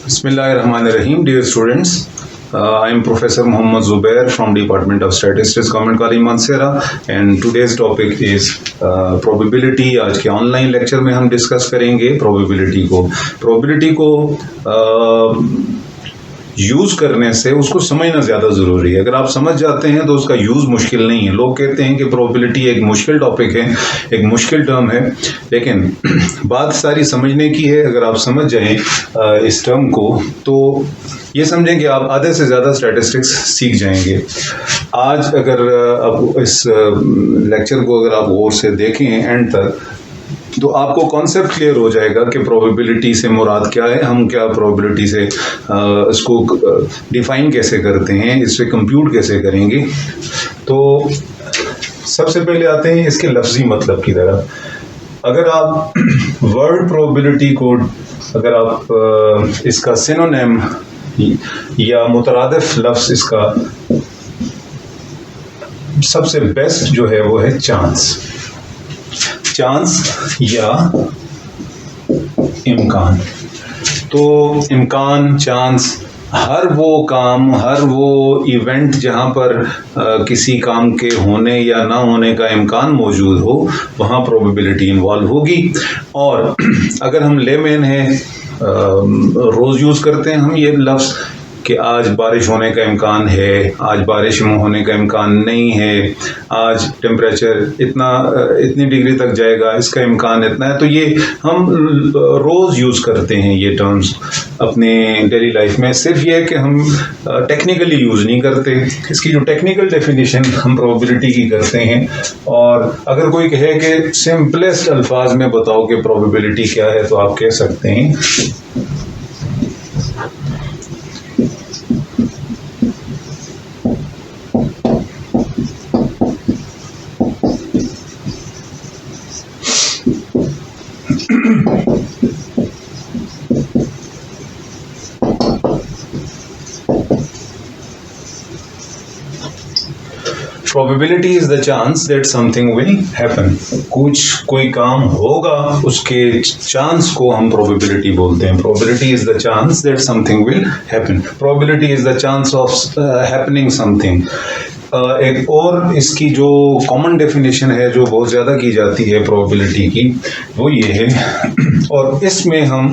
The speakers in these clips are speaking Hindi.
Bismillahirrahmanirrahim. Dear students, I am Professor Muhammad Zubair from Department of Statistics, Government College Mansehra, and today's topic is probability. आज के ऑनलाइन लेक्चर में हम डिस्कस करेंगे probability को यूज करने से उसको समझना ज्यादा जरूरी है। अगर आप समझ जाते हैं तो उसका यूज मुश्किल नहीं है। लोग कहते हैं कि प्रोबेबिलिटी एक मुश्किल टॉपिक है, एक मुश्किल टर्म है, लेकिन बात सारी समझने की है। अगर आप समझ जाएं इस टर्म को तो ये समझें कि आप आधे से ज्यादा स्टैटिस्टिक्स सीख जाएंगे। आज अगर आप इस लेक्चर को अगर आप गौर से देखें एंड तक तो आपको कॉन्सेप्ट क्लियर हो जाएगा कि प्रोबेबिलिटी से मुराद क्या है, हम क्या प्रोबेबिलिटी से इसको डिफाइन कैसे करते हैं, इससे कंप्यूट कैसे करेंगे। तो सबसे पहले आते हैं इसके लफ्जी मतलब की तरफ। अगर आप वर्ड प्रोबेबिलिटी को अगर आप इसका सिनोनिम या मुतरादिफ लफ्ज इसका सबसे बेस्ट जो है वो है चांस या इम्कान। तो इम्कान, चांस, हर वो काम, हर वो इवेंट जहाँ पर किसी काम के होने या ना होने का इम्कान मौजूद हो वहाँ प्रोबेबिलिटी इन्वॉल्व होगी। और अगर हम लेमैन हैं, रोज़ यूज़ करते हैं हम ये लफ्ज़ कि आज बारिश होने का इम्कान है, आज बारिश होने का इम्कान नहीं है, आज टेम्परेचर इतनी डिग्री तक जाएगा, इसका इम्कान इतना है। तो ये हम रोज़ यूज़ करते हैं ये टर्म्स अपने डेली लाइफ में। सिर्फ ये है कि हम टेक्निकली यूज़ नहीं करते। इसकी जो टेक्निकल डेफिनेशन हम प्रोबेबिलिटी की करते हैं। और अगर कोई कहे कि सिंपलेस्ट अल्फाज में बताओ कि प्रोबेबिलिटी क्या है तो आप कह सकते हैं Probability is the chance that something will happen. कोई काम होगा उसके चांस को हम probability बोलते हैं। Probability is the chance that something will happen. Probability is the chance of happening something. एक और इसकी जो कॉमन डेफिनेशन है जो बहुत ज़्यादा की जाती है प्रोबेबिलिटी की वो ये है। और इसमें हम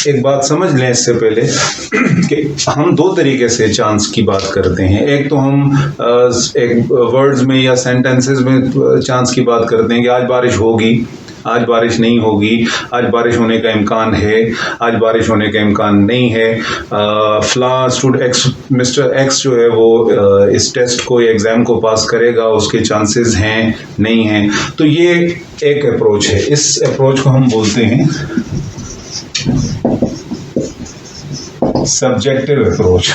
एक बात समझ लें इससे पहले कि हम दो तरीके से चांस की बात करते हैं। एक तो हम एक वर्ड्स में या सेंटेंसेस में चांस की बात करते हैं कि आज बारिश होगी, आज बारिश नहीं होगी, आज बारिश होने का इम्कान है, आज बारिश होने का इम्कान नहीं है। मिस्टर एक्स जो है वो इस टेस्ट को, एग्ज़ाम को पास करेगा, उसके चांसेस हैं नहीं हैं। तो ये एक अप्रोच है। इस अप्रोच को हम बोलते हैं सब्जेक्टिव अप्रोच।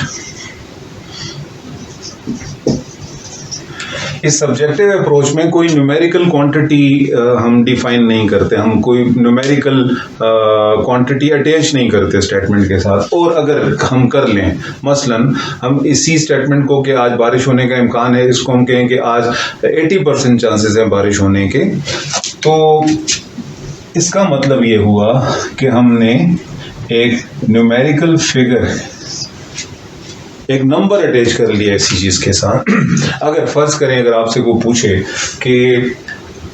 इस सब्जेक्टिव अप्रोच में कोई न्यूमेरिकल क्वांटिटी हम डिफाइन नहीं करते, हम कोई न्यूमेरिकल क्वांटिटी अटैच नहीं करते स्टेटमेंट के साथ। और अगर हम कर लें, मसलन हम इसी स्टेटमेंट को कि आज बारिश होने का इम्कान है, इसको हम कहें कि आज 80% चांसेस हैं बारिश होने के, तो इसका मतलब ये हुआ कि हमने एक न्यूमेरिकल फिगर, एक नंबर अटैच कर लिया इसी चीज के साथ। अगर फर्ज करें, अगर आपसे को पूछे कि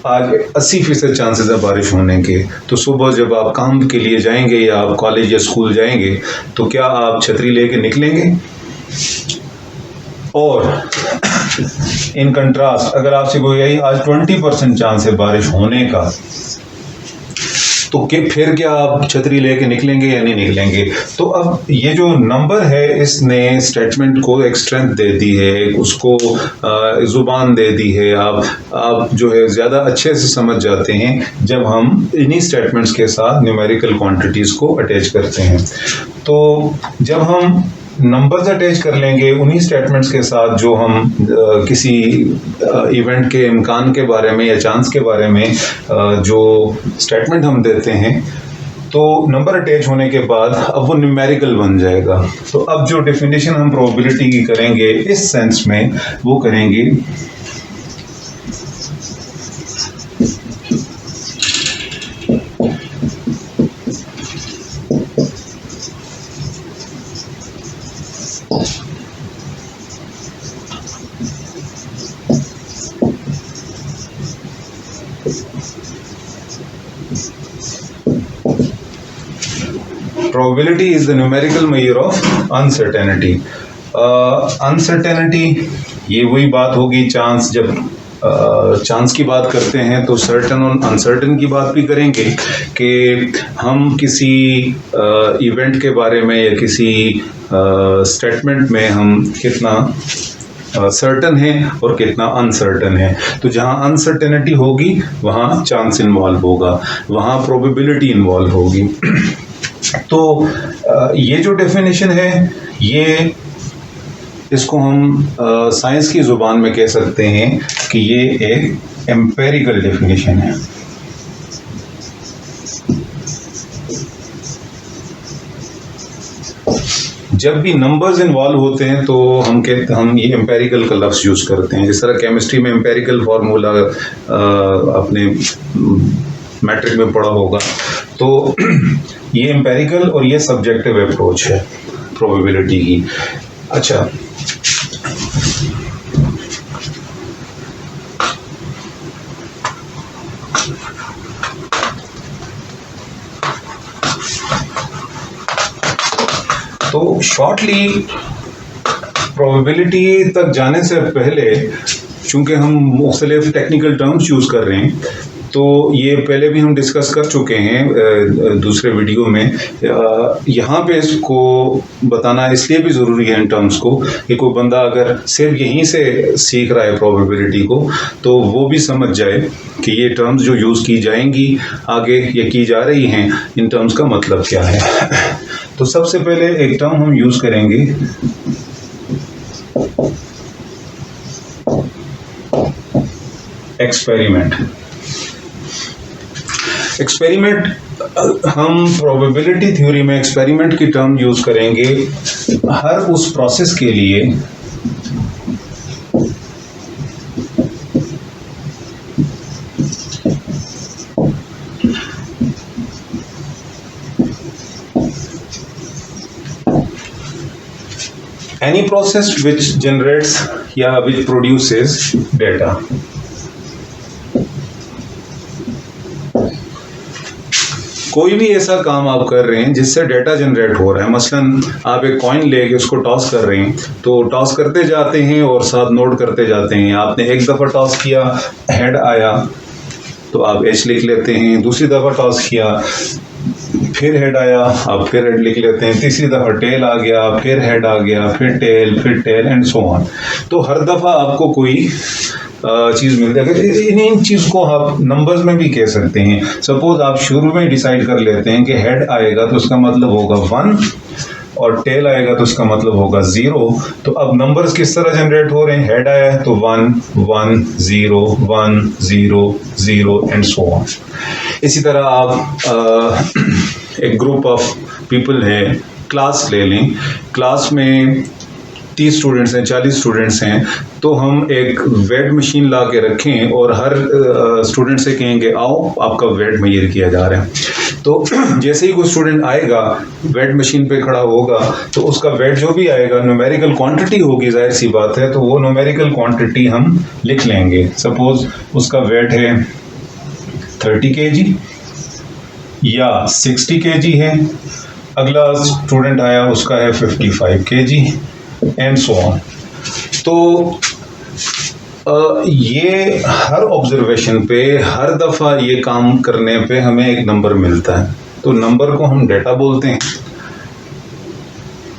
आज 80% चांसेस है बारिश होने के, तो सुबह जब आप काम के लिए जाएंगे या आप कॉलेज या स्कूल जाएंगे तो क्या आप छतरी लेके निकलेंगे? और इन कंट्रास्ट अगर आपसे कोई यही आज 20% चांस है बारिश होने का, तो फिर क्या आप छतरी लेके निकलेंगे या नहीं निकलेंगे? तो अब ये जो नंबर है इसने स्टेटमेंट को एक स्ट्रेंथ दे दी है, उसको जुबान दे दी है। आप जो है ज़्यादा अच्छे से समझ जाते हैं जब हम इन्हीं स्टेटमेंट्स के साथ न्यूमेरिकल क्वांटिटीज़ को अटैच करते हैं। तो जब हम नंबर्स अटैच कर लेंगे उन्हीं स्टेटमेंट्स के साथ जो हम किसी इवेंट के इम्कान के बारे में या चांस के बारे में जो स्टेटमेंट हम देते हैं, तो नंबर अटैच होने के बाद अब वो न्यूमेरिकल बन जाएगा। तो अब जो डेफिनेशन हम प्रोबेबिलिटी की करेंगे इस सेंस में वो करेंगे Probability is the numerical measure of uncertainty. Uncertainty ये वही बात होगी, चांस, जब चांस की बात करते हैं तो सर्टन और अनसर्टन की बात भी करेंगे कि हम किसी इवेंट के बारे में या किसी स्टेटमेंट में हम कितना सर्टन है और कितना अनसर्टन है। तो जहाँ अनसर्टेनिटी होगी वहाँ चांस इन्वॉल्व होगा, वहाँ प्रोबेबिलिटी इन्वॉल्व होगी। तो ये जो डेफिनेशन है, ये इसको हम साइंस की ज़ुबान में कह सकते हैं कि ये एक एम्पेरिकल डेफिनेशन है। जब भी नंबर्स इन्वॉल्व होते हैं तो हम ये एम्पेरिकल का लफ्ज़ यूज़ करते हैं। जिस तरह केमिस्ट्री में एम्पेरिकल फार्मूला अपने मैट्रिक में पढ़ा होगा, तो ये एम्पेरिकल और ये सब्जेक्टिव अप्रोच है प्रोबेबिलिटी की। अच्छा, तो शॉर्टली प्रोबेबिलिटी तक जाने से पहले, चूंकि हम मुख्तलिफ टेक्निकल टर्म्स यूज़ कर रहे हैं, तो ये पहले भी हम डिस्कस कर चुके हैं दूसरे वीडियो में। यहाँ पे इसको बताना इसलिए भी ज़रूरी है इन टर्म्स को कि कोई बंदा अगर सिर्फ यहीं से सीख रहा है प्रोबेबिलिटी को, तो वो भी समझ जाए कि ये टर्म्स जो यूज़ की जाएंगी आगे या की जा रही हैं, इन टर्म्स का मतलब क्या है। तो सबसे पहले एक टर्म हम यूज़ करेंगे, एक्सपेरिमेंट। एक्सपेरिमेंट, हम प्रोबेबिलिटी थ्योरी में एक्सपेरिमेंट की टर्म यूज करेंगे हर उस प्रोसेस के लिए any process which generates या which produces data। कोई भी ऐसा काम आप कर रहे हैं जिससे डेटा जनरेट हो रहा है, मसलन आप एक कॉइन लेके उसको टॉस कर रहे हैं, तो टॉस करते जाते हैं और साथ नोट करते जाते हैं। आपने एक दफ़ा टॉस किया, हेड आया तो आप एच लिख लेते हैं, दूसरी दफ़ा टॉस किया, फिर हेड आया, आप फिर हेड लिख लेते हैं, तीसरी दफ़ा टेल आ गया, फिर हेड आ गया, फिर टेल एंड सो ऑन। तो हर दफ़ा आपको कोई चीज़ मिलती है। इन चीज़ को आप नंबर्स में भी कह सकते हैं। सपोज आप शुरू में डिसाइड कर लेते हैं कि हेड आएगा तो उसका मतलब होगा 1 और टेल आएगा तो उसका मतलब होगा 0। तो अब नंबर्स किस तरह जनरेट हो रहे हैं? हेड आया है तो 1 1 0 1 0 0 एंड सो ऑन। इसी तरह आप एक ग्रुप ऑफ पीपल है, क्लास ले लें, क्लास में 30 स्टूडेंट्स हैं, 40 स्टूडेंट्स हैं, तो हम एक वेट मशीन ला के रखें और हर स्टूडेंट से कहेंगे आओ आपका वेट मेजर किया जा रहा है। तो जैसे ही कोई स्टूडेंट आएगा, वेट मशीन पे खड़ा होगा, तो उसका वेट जो भी आएगा न्यूमेरिकल क्वांटिटी होगी, जाहिर सी बात है, तो वो न्यूमेरिकल क्वांटिटी हम लिख लेंगे। सपोज उसका वेट है 30 kg या 60 kg है, अगला स्टूडेंट आया उसका है 55 kg एंड सो ऑन। तो ये हर ऑब्जर्वेशन पे, हर दफ़ा ये काम करने पे हमें एक नंबर मिलता है, तो नंबर को हम डेटा बोलते हैं।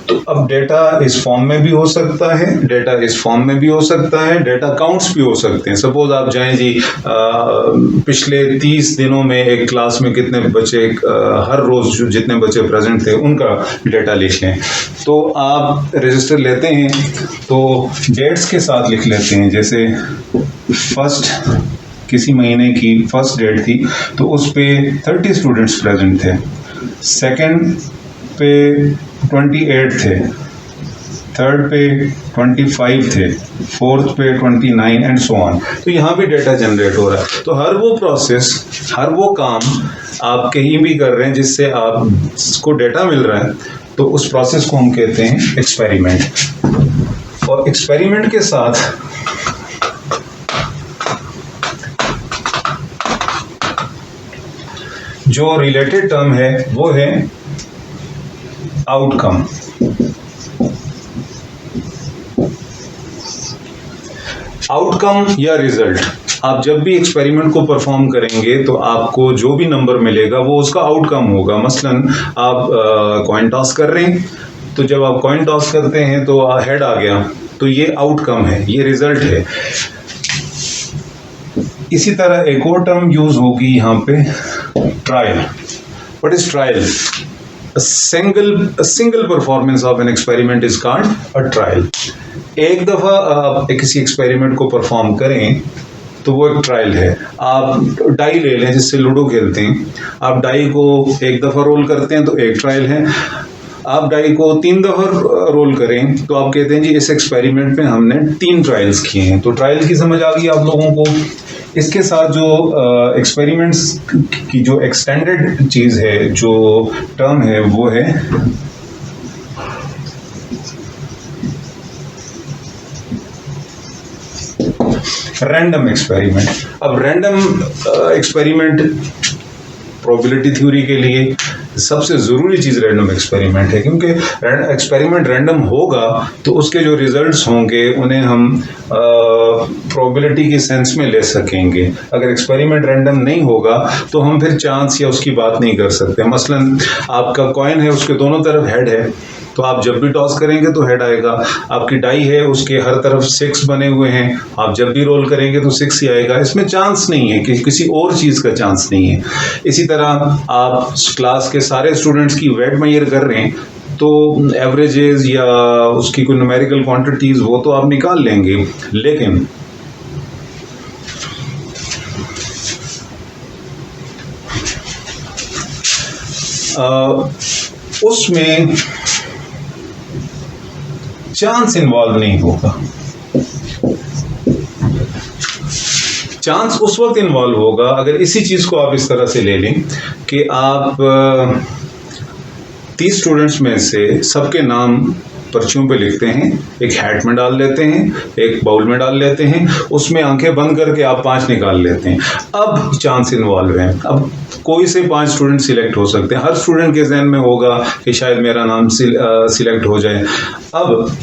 तो अब डेटा इस फॉर्म में भी हो सकता है, डेटा इस फॉर्म में भी हो सकता है, डेटा काउंट्स भी हो सकते हैं। सपोज आप जाएं जी, पिछले 30 दिनों में एक क्लास में कितने बच्चे, हर रोज़ जितने बच्चे प्रेजेंट थे उनका डेटा लिख लें। तो आप रजिस्टर लेते हैं तो डेट्स के साथ लिख लेते हैं। जैसे फर्स्ट, किसी महीने की फर्स्ट डेट थी तो उस पे 30 स्टूडेंट्स प्रेजेंट थे, सेकंड पे 28 थे, थर्ड पे 25 थे, फोर्थ पे 29 एंड सो ऑन। तो यहाँ भी डेटा जनरेट हो रहा है। तो हर वो प्रोसेस, हर वो काम आप कहीं भी कर रहे हैं जिससे आपको डेटा मिल रहा है, तो उस प्रोसेस को हम कहते हैं एक्सपेरिमेंट। और एक्सपेरिमेंट के साथ जो रिलेटेड टर्म है वो है आउटकम। आउटकम या रिजल्ट, आप जब भी एक्सपेरिमेंट को परफॉर्म करेंगे तो आपको जो भी नंबर मिलेगा वो उसका आउटकम होगा। मसलन आप कॉइन टॉस कर रहे हैं, तो जब आप कॉइन टॉस करते हैं तो हेड आ गया, तो ये आउटकम है, ये रिजल्ट है। इसी तरह एक और टर्म यूज होगी यहाँ पे, trial. What is trial? A single performance of an experiment is called a trial. एक दफा आप किसी एक्सपेरिमेंट को परफॉर्म करें तो वो एक ट्रायल है। आप डाई ले लें, जिससे लूडो खेलते हैं, आप डाई को एक दफा रोल करते हैं तो एक ट्रायल है। आप डाई को 3 दफा रोल करें तो आप कहते हैं जी इस एक्सपेरिमेंट में हमने 3 ट्रायल्स किए हैं। तो ट्रायल की समझ आ गई आप लोगों को। इसके साथ जो एक्सपेरिमेंट्स की जो एक्सटेंडेड चीज है, जो टर्म है, वो है रैंडम एक्सपेरिमेंट। अब रैंडम एक्सपेरिमेंट प्रोबेबिलिटी थ्योरी के लिए सबसे ज़रूरी चीज़ रैंडम एक्सपेरिमेंट है, क्योंकि एक्सपेरिमेंट रैंडम होगा तो उसके जो रिजल्ट्स होंगे उन्हें हम प्रोबेबिलिटी के सेंस में ले सकेंगे। अगर एक्सपेरिमेंट रैंडम नहीं होगा तो हम फिर चांस या उसकी बात नहीं कर सकते। मसलन आपका कॉइन है, उसके दोनों तरफ हेड है, तो आप जब भी टॉस करेंगे तो हेड आएगा। आपकी डाई है, उसके हर तरफ 6 बने हुए हैं, आप जब भी रोल करेंगे तो 6 ही आएगा। इसमें चांस नहीं है कि किसी और चीज़ का चांस नहीं है। इसी तरह आप क्लास के सारे स्टूडेंट्स की वेट मेजर कर रहे हैं तो एवरेजेस या उसकी कोई न्यूमेरिकल क्वांटिटीज वो तो आप निकाल लेंगे, लेकिन उसमें चांस इन्वॉल्व नहीं होगा। चांस उस वक्त इन्वॉल्व होगा अगर इसी चीज को आप इस तरह से ले लें कि आप 30 स्टूडेंट्स में से सबके नाम पर्चियों पे लिखते हैं, एक हैट में डाल लेते हैं, एक बाउल में डाल लेते हैं, उसमें आंखें बंद करके आप 5 निकाल लेते हैं। अब चांस इन्वॉल्व है। अब कोई से 5 स्टूडेंट सिलेक्ट हो सकते हैं। हर स्टूडेंट के जहन में होगा कि शायद मेरा नाम सिलेक्ट हो जाए। अब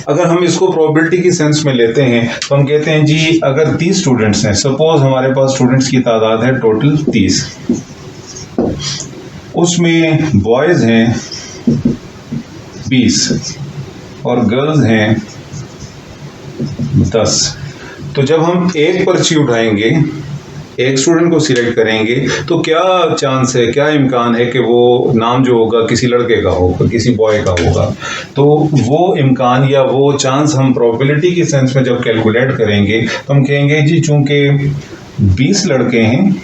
अगर हम इसको प्रोबेबिलिटी की सेंस में लेते हैं तो हम कहते हैं जी अगर 30 स्टूडेंट्स हैं, सपोज हमारे पास स्टूडेंट्स की तादाद है टोटल 30, उसमें बॉयज हैं 20 और गर्ल्स हैं 10। तो जब हम एक पर्ची उठाएंगे, एक स्टूडेंट को सिलेक्ट करेंगे, तो क्या चांस है, क्या इम्कान है कि वो नाम जो होगा किसी लड़के का होगा, किसी बॉय का होगा। तो वो इम्कान या वो चांस हम प्रोबेबिलिटी की सेंस में जब कैलकुलेट करेंगे तो हम कहेंगे जी चूंकि 20 लड़के हैं,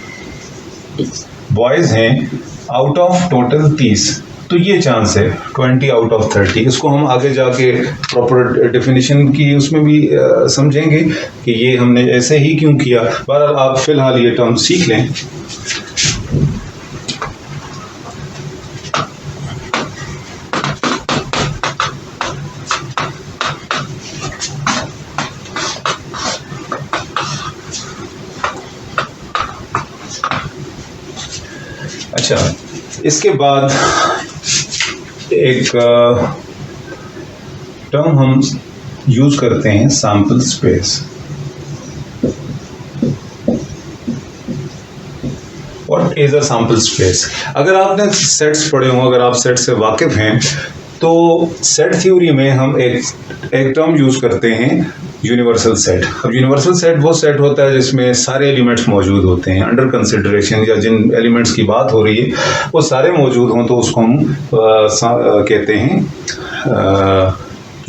बॉयज हैं, आउट ऑफ टोटल 30, तो ये चांस है 20 आउट ऑफ 30। इसको हम आगे जाके प्रॉपर डेफिनेशन की उसमें भी समझेंगे कि ये हमने ऐसे ही क्यों किया। बहरहाल आप फिलहाल ये टर्म सीख लें। अच्छा, इसके बाद एक टर्म हम यूज करते हैं, sample space. What is a sample space? अगर आपने सेट्स पढ़े हों, अगर आप सेट से वाकिफ हैं, तो सेट थ्योरी में हम एक टर्म यूज करते हैं, यूनिवर्सल सेट। अब यूनिवर्सल सेट वो सेट होता है जिसमें सारे एलिमेंट्स मौजूद होते हैं, अंडर कंसिडरेशन या जिन एलिमेंट्स की बात हो रही है वो सारे मौजूद हों तो उसको हम कहते हैं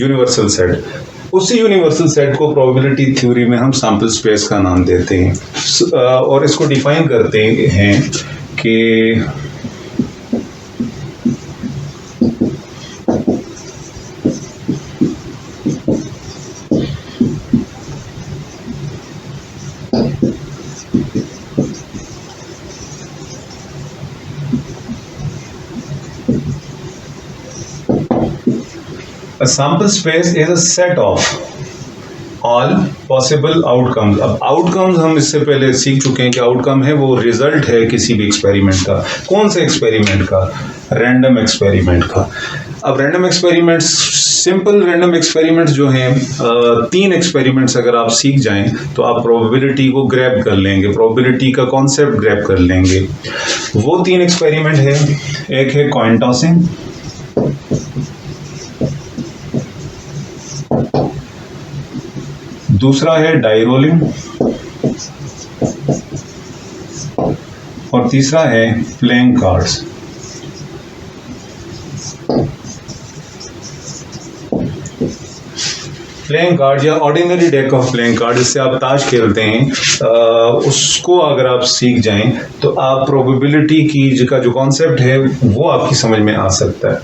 यूनिवर्सल सेट। उसी यूनिवर्सल सेट को प्रोबेबिलिटी थ्योरी में हम सैंपल स्पेस का नाम देते हैं और इसको डिफाइन करते हैं कि A sample space is a set of all possible outcomes. अब outcomes हम इससे पहले सीख चुके हैं कि outcome है वो रिजल्ट है किसी भी एक्सपेरिमेंट का। कौन से एक्सपेरिमेंट का? रैंडम एक्सपेरिमेंट का। अब random experiments, simple random experiments जो हैं, 3 एक्सपेरिमेंट्स अगर आप सीख जाएं तो आप प्रोबेबिलिटी को ग्रैब कर लेंगे, प्रोबेबिलिटी का कॉन्सेप्ट ग्रैब कर लेंगे। वो 3 एक्सपेरिमेंट है, एक है कॉइन टॉसिंग, दूसरा है डाई रोलिंग और तीसरा है प्लेइंग कार्ड्स। प्लेइंग कार्ड या ordinary deck of playing card, जिससे आप ताश खेलते हैं, उसको अगर आप सीख जाएं तो आप प्रोबेबिलिटी की का जो कॉन्सेप्ट है वो आपकी समझ में आ सकता है।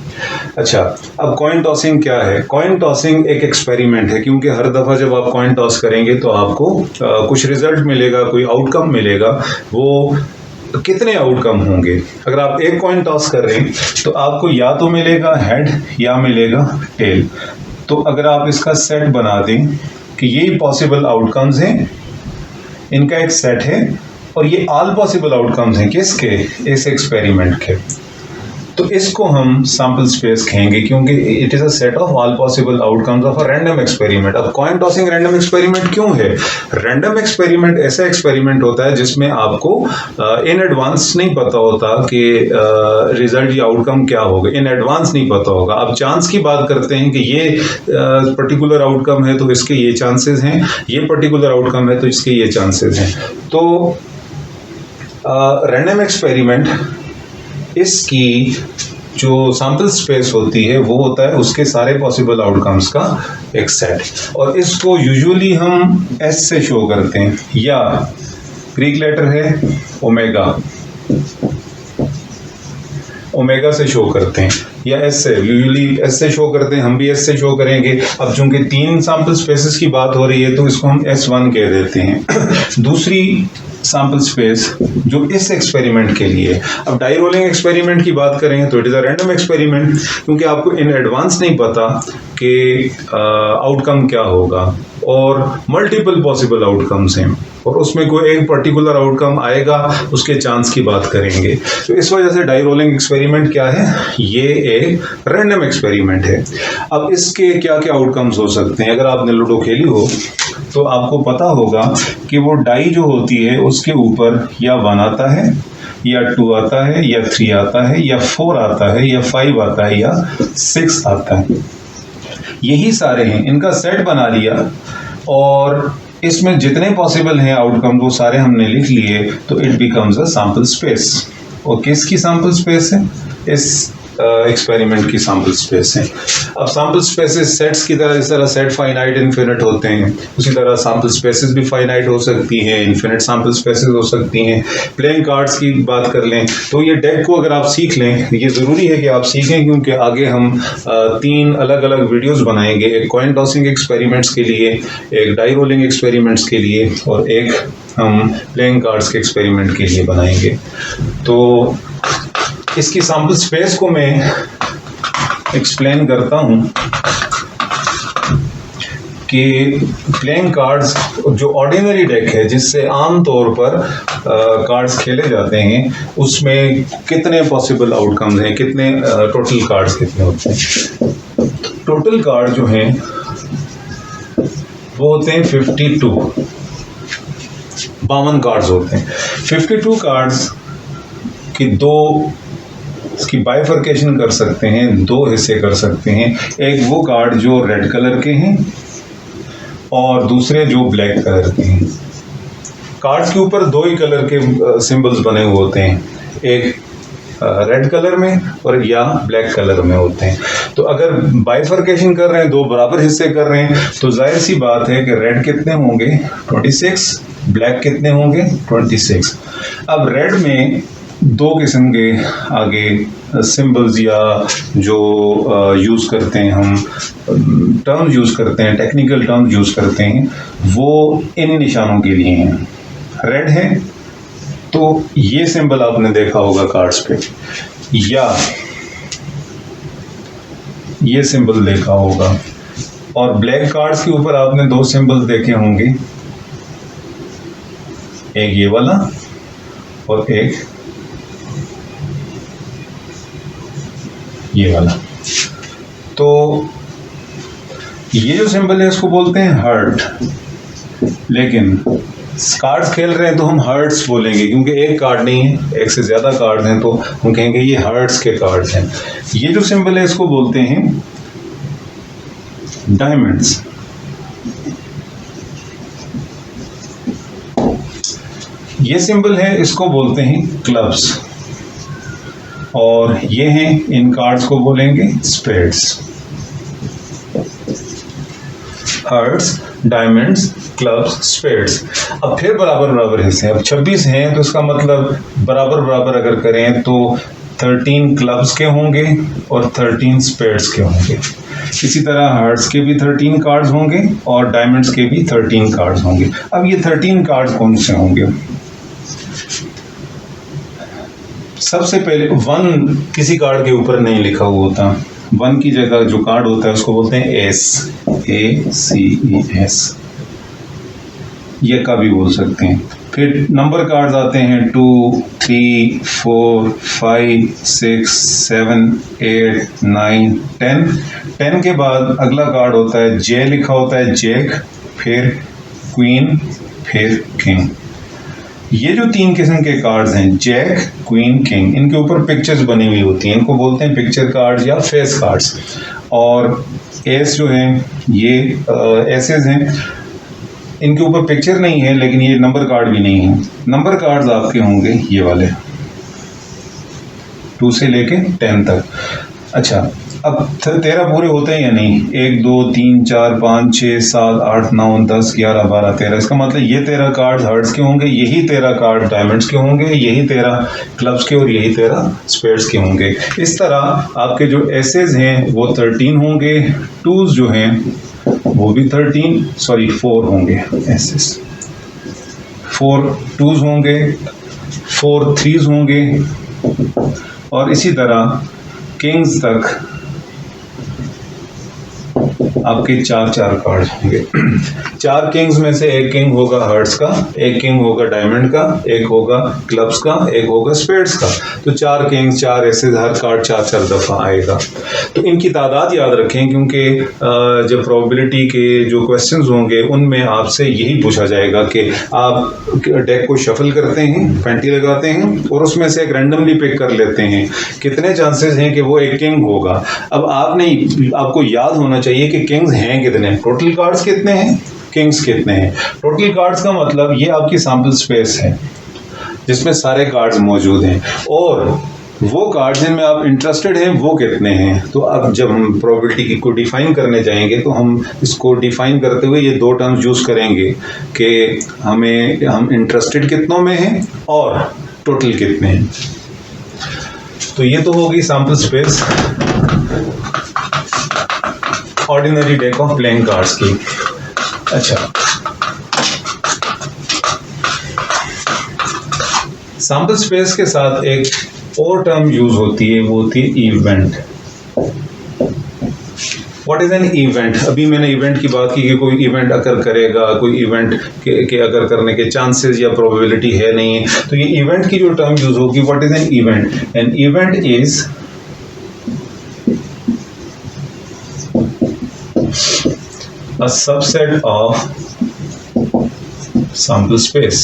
अच्छा, अब कॉइन टॉसिंग क्या है? कॉइन टॉसिंग एक एक्सपेरिमेंट है, क्योंकि हर दफ़ा जब आप कॉइन टॉस करेंगे तो आपको कुछ रिजल्ट मिलेगा, कोई आउटकम मिलेगा। वो कितने आउटकम होंगे? अगर आप एक कॉइन टॉस कर रहे हैं तो आपको या तो मिलेगा हेड या मिलेगा टेल। तो अगर आप इसका सेट बना दें कि यही पॉसिबल आउटकम्स हैं, इनका एक सेट है और ये ऑल पॉसिबल आउटकम्स हैं किसके? इस एक्सपेरिमेंट के, तो इसको हम सैंपल स्पेस कहेंगे, क्योंकि it is a set of all possible outcomes of a random experiment. अब कॉइन टॉसिंग रैंडम एक्सपेरिमेंट क्यों है? रैंडम एक्सपेरिमेंट ऐसा एक्सपेरिमेंट होता है जिसमें आपको इन एडवांस नहीं पता होता कि रिजल्ट या आउटकम क्या होगा, इन एडवांस नहीं पता होगा। आप चांस की बात करते हैं कि ये पर्टिकुलर आउटकम है तो इसके ये चांसेस हैं, ये पर्टिकुलर आउटकम है तो इसके ये चांसेस हैं। तो रैंडम एक्सपेरिमेंट, इसकी जो सैंपल स्पेस होती है वो होता है उसके सारे पॉसिबल आउटकम्स का एक सेट, और इसको यूजुअली हम एस से शो करते हैं, या ग्रीक लेटर है ओमेगा, ओमेगा से शो करते हैं, या एस से, यूजुअली एस से शो करते हैं, हम भी एस से शो करेंगे। अब चूंकि 3 सैंपल स्पेसेस की बात हो रही है तो इसको हम S1 कह देते हैं। दूसरी सैंपल स्पेस जो इस एक्सपेरिमेंट के लिए, अब डाई रोलिंग एक्सपेरिमेंट की बात करेंगे तो it is a random experiment, क्योंकि आपको इन एडवांस नहीं पता कि आउटकम क्या होगा, और मल्टीपल पॉसिबल आउटकम्स हैं और उसमें कोई एक पर्टिकुलर आउटकम आएगा, उसके चांस की बात करेंगे। तो इस वजह से डाई रोलिंग एक्सपेरिमेंट क्या है? ये एक रैंडम एक्सपेरिमेंट है। अब इसके क्या क्या आउटकम्स हो सकते हैं? अगर आपने लूडो खेली हो तो आपको पता होगा कि वो डाई जो होती है उसके ऊपर या 1 आता है, या 2 आता है, या 3 आता है, या 4 आता है, या 5 आता है, या 6 आता है। यही सारे हैं, इनका सेट बना लिया और इसमें जितने पॉसिबल हैं आउटकम वो सारे हमने लिख लिए, तो it becomes a sample space. और किसकी सैंपल स्पेस है? इस एक्सपेरिमेंट की सैंपल स्पेस है। अब सैंपल स्पेसेस सेट्स की तरह, जिस तरह सेट फाइनाइट इन्फिनिट होते हैं, उसी तरह सैंपल स्पेसेस भी फाइनाइट हो सकती हैं, इन्फिनिट सैंपल स्पेसेस हो सकती हैं। प्लेइंग कार्ड्स की बात कर लें तो ये डेक को अगर आप सीख लें, ये ज़रूरी है कि आप सीखें, क्योंकि आगे हम 3 अलग अलग वीडियोज़ बनाएंगे, एक कॉइन टॉसिंग एक्सपेरिमेंट्स के लिए, एक डाई रोलिंग एक्सपेरिमेंट्स के लिए, और एक हम प्लेइंग कार्ड्स के एक्सपेरिमेंट के लिए बनाएंगे। तो इसकी सैंपल स्पेस को मैं एक्सप्लेन करता हूं कि प्लेइंग कार्ड्स जो ऑर्डिनरी डेक है, जिससे आम तौर पर कार्ड्स खेले जाते हैं, उसमें कितने पॉसिबल आउटकम्स हैं, कितने टोटल कार्ड्स कितने होते हैं। टोटल कार्ड जो हैं वो होते हैं 52 कार्ड्स होते हैं। 52 कार्ड्स की इसकी बाइफर्केशन कर सकते हैं, 2 हिस्से कर सकते हैं। एक वो कार्ड जो रेड कलर के हैं और दूसरे जो ब्लैक कलर के हैं। कार्ड्स के ऊपर 2 ही कलर के सिंबल्स बने हुए होते हैं, एक रेड कलर में और या ब्लैक कलर में होते हैं। तो अगर बाइफर्केशन कर रहे हैं, 2 बराबर हिस्से कर रहे हैं, तो जाहिर सी बात है कि रेड कितने होंगे 26, ब्लैक कितने होंगे 26। अब रेड में 2 किस्म के आगे सिंबल्स या जो यूज़ करते हैं, हम टर्म्स यूज़ करते हैं, टेक्निकल टर्म्स यूज़ करते हैं, वो इन निशानों के लिए हैं। रेड है तो ये सिंबल आपने देखा होगा कार्ड्स पे, या ये सिंबल देखा होगा, और ब्लैक कार्ड्स के ऊपर आपने दो सिंबल देखे होंगे, एक ये वाला और एक ये वाला। तो ये जो सिंबल है इसको बोलते हैं हर्ट, लेकिन कार्ड्स खेल रहे हैं तो हम हर्ट्स बोलेंगे, क्योंकि एक कार्ड नहीं है, एक से ज्यादा कार्ड हैं, तो हम कहेंगे ये हर्ट्स के कार्ड्स हैं। ये जो सिंबल है इसको बोलते हैं डायमंड्स। ये सिंबल है इसको बोलते हैं क्लब्स, और ये हैं इन कार्ड्स को बोलेंगे spades. Hearts, diamonds, clubs, spades. अब फिर बराबर बराबर हिस्से हैं। अब 26 हैं तो इसका मतलब बराबर बराबर अगर करें तो 13 क्लब्स के होंगे और 13 स्पेड्स के होंगे। इसी तरह हर्ट्स के भी 13 कार्ड्स होंगे और डायमंड्स के भी 13 कार्ड्स होंगे। अब ये 13 कार्ड्स कौन से होंगे? सबसे पहले 1 किसी कार्ड के ऊपर नहीं लिखा हुआ होता। 1 की जगह जो कार्ड होता है उसको बोलते हैं एस, ACES, ये का भी बोल सकते हैं। फिर नंबर कार्ड्स आते हैं 2, 3, 4, 5, 6, 7, 8, 9, 10। 10 के बाद अगला कार्ड होता है जे, लिखा होता है जैक, फिर क्वीन, फिर किंग। ये जो 3 किस्म के कार्ड्स हैं, जैक, क्वीन, किंग, इनके ऊपर पिक्चर्स बनी हुई होती हैं, इनको बोलते हैं पिक्चर कार्ड्स या फेस कार्ड्स। और एस जो है ये एसेस हैं, इनके ऊपर पिक्चर नहीं है लेकिन ये नंबर कार्ड भी नहीं है। नंबर कार्ड्स आपके होंगे ये वाले 2 से लेके 10 तक। अच्छा, अब 13 पूरे होते हैं या नहीं? 1, 2, 3, 4, 5, 6, 7, 8, 9, 10, 11, 12, 13। इसका मतलब ये 13 कार्ड हर्ट्स के होंगे, यही 13 कार्ड डायमंड्स के होंगे, यही 13 क्लब्स के और यही 13 स्पेड्स के होंगे। इस तरह आपके जो एसेस हैं वो 13 होंगे, टूज जो हैं वो भी 4 होंगे एसेस। 4 टूज होंगे, 4 थ्रीज होंगे, और इसी तरह किंग्स तक आपके 4 कार्ड होंगे। 4 किंग्स में से एक किंग होगा हर्ट्स का, एक किंग होगा डायमंड का, एक होगा क्लब्स का, एक होगा स्पेड्स का। तो 4 किंग्स, 4 ऐसे, हर कार्ड 4 दफा आएगा। तो इनकी तादाद याद रखें, क्योंकि जब प्रोबेबिलिटी के जो क्वेश्चंस होंगे उनमें आपसे यही पूछा जाएगा कि आप डेक को शफल करते हैं, फैंटी लगाते हैं और उसमें से एक रैंडमली पिक कर लेते हैं, कितने चांसेस हैं कि वो एक किंग होगा। अब आपको याद होना चाहिए कि किंग्स हैं कितने, टोटल कार्ड्स कितने हैं, किंग्स कितने हैं। टोटल कार्ड्स का मतलब ये आपकी सैंपल स्पेस है जिसमें सारे कार्ड्स मौजूद हैं, और वो कार्ड जिनमें आप इंटरेस्टेड हैं वो कितने हैं। तो अब जब हम प्रोबेबिलिटी को डिफाइन करने जाएंगे तो हम इसको डिफाइन करते हुए ये 2 टर्म्स यूज करेंगे कि हम इंटरेस्टेड कितनों में हैं और टोटल कितने हैं। तो ये तो होगी sample space ordinary deck of playing cards की। अच्छा, सैंपल स्पेस के साथ एक और टर्म यूज होती है, वो होती है event. What is an event? अभी मैंने इवेंट की बात की कि कोई इवेंट अकर करेगा, कोई इवेंट के अगर करने के चांसेस या प्रोबेबिलिटी है नहीं है। तो ये इवेंट की जो टर्म यूज होगी, what is an event? An event is a subset of sample space.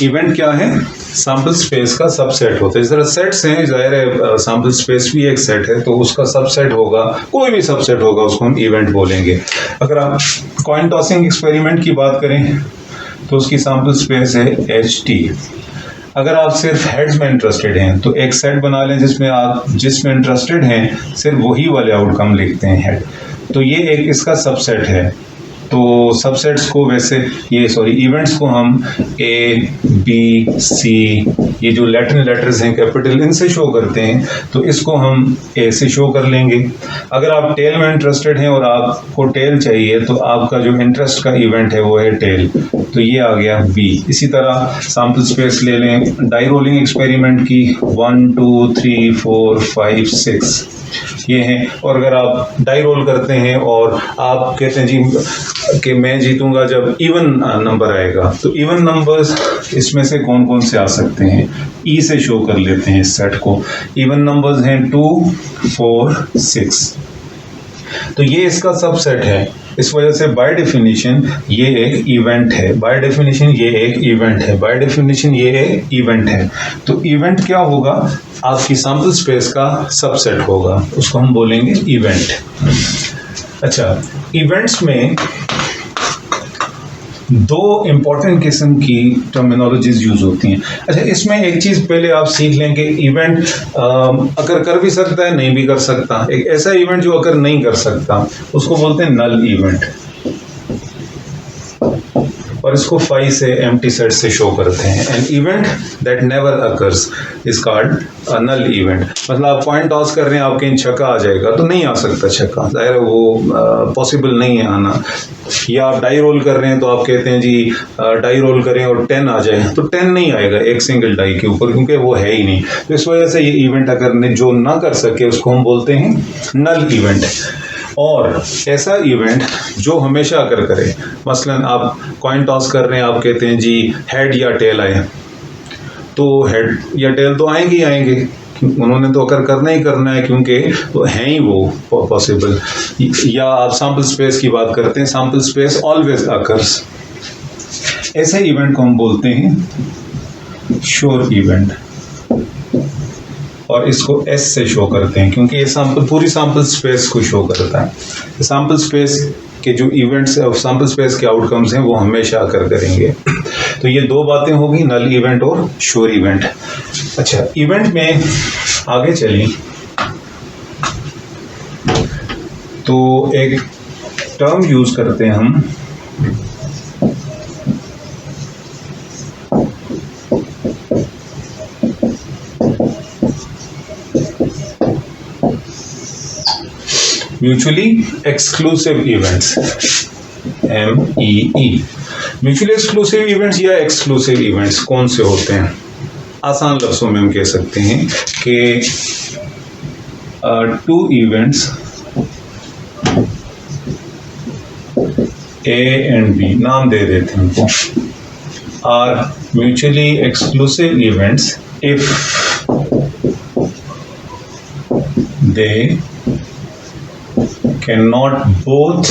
Event क्या है? सैंपल स्पेस का सबसेट होता है। जिस तरह सेट्स हैं, जाहिर है सैंपल स्पेस भी एक सेट है, तो उसका सबसेट होगा, कोई भी सबसेट होगा उसको हम इवेंट बोलेंगे। अगर आप कॉइन टॉसिंग एक्सपेरिमेंट की बात करें तो उसकी सैंपल स्पेस है HT। अगर आप सिर्फ हेड्स में इंटरेस्टेड हैं तो एक सेट बना लें जिसमें इंटरेस्टेड हैं सिर्फ वही वाले आउटकम लिखते हैं हेड। तो ये एक इसका सबसेट है तो सबसेट्स को वैसे इवेंट्स को हम ए बी सी, ये जो लैटिन लेटर्स हैं कैपिटल, इनसे शो करते हैं, तो इसको हम ए से शो कर लेंगे। अगर आप टेल में इंटरेस्टेड हैं और आपको टेल चाहिए तो आपका जो इंटरेस्ट का इवेंट है वो है टेल, तो ये आ गया बी। इसी तरह सैंपल स्पेस ले लें डाई रोलिंग एक्सपेरिमेंट की, 1 2 3 4 5 6 ये हैं। और अगर आप डाई रोल करते हैं और आप कहते हैं जी कि मैं जीतूंगा जब इवन नंबर आएगा, तो इवन नंबर्स इसमें से कौन कौन से आ सकते हैं, ई से शो कर लेते हैं इस सेट को। इवन नंबर्स हैं 2 4 6, तो ये इसका सबसेट है। इस वजह से बाय डेफिनेशन ये एक इवेंट है, बाय डेफिनेशन ये एक इवेंट है, बाय डेफिनेशन ये एक इवेंट है। तो इवेंट क्या होगा, आपकी सैंपल स्पेस का सबसेट होगा, उसको हम बोलेंगे इवेंट। अच्छा, इवेंट्स में दो इंपॉर्टेंट किस्म की टर्मिनोलॉजीज यूज होती हैं। अच्छा, इसमें एक चीज पहले आप सीख लें कि इवेंट अकर कर भी सकता है, नहीं भी कर सकता। एक ऐसा इवेंट जो अकर नहीं कर सकता उसको बोलते हैं नल इवेंट, और इसको 5 से एम्प्टी सेट से शो करते हैं। An event that never occurs is called a null event. मतलब आप पॉइंट टॉस कर रहे हैं, आपके इन छक्का आ जाएगा, तो नहीं आ सकता छक्का, जाहिर है वो पॉसिबल नहीं है आना। या आप डाई रोल कर रहे हैं तो आप कहते हैं जी डाई रोल करें और 10 आ जाए, तो 10 नहीं आएगा एक सिंगल डाई के ऊपर, क्योंकि वो है ही नहीं। तो इस वजह से ये इवेंट अगर जो ना कर सके उसको हम बोलते हैं नल इवेंट। और ऐसा इवेंट जो हमेशा अगर करे, मसलन आप कॉइन टॉस कर रहे हैं, आप कहते हैं जी हेड या टेल आए, तो हेड या टेल तो आएंगे ही आएंगे, उन्होंने तो अकर करना ही करना है क्योंकि तो हैं ही वो पॉसिबल। या आप सैंपल स्पेस की बात करते हैं, सैंपल स्पेस ऑलवेज अकर्स, ऐसे इवेंट को हम बोलते हैं श्योर इवेंट, और इसको एस से शो करते हैं क्योंकि ये सैंपल पूरी सैंपल स्पेस को शो करता है। सैंपल स्पेस के जो इवेंट्स, सैंपल स्पेस के आउटकम्स हैं वो हमेशा अकर करेंगे। तो ये दो बातें होगी, नल इवेंट और श्योर इवेंट। अच्छा, इवेंट में आगे चलें तो एक टर्म यूज करते हैं हम, mutually exclusive events, MEE। Mutually exclusive events या एक्सक्लूसिव इवेंट्स कौन से होते हैं? आसान लफ्जों में हम कह सकते हैं कि two events A and B, नाम दे देते हैं उनको, are mutually exclusive events if they cannot both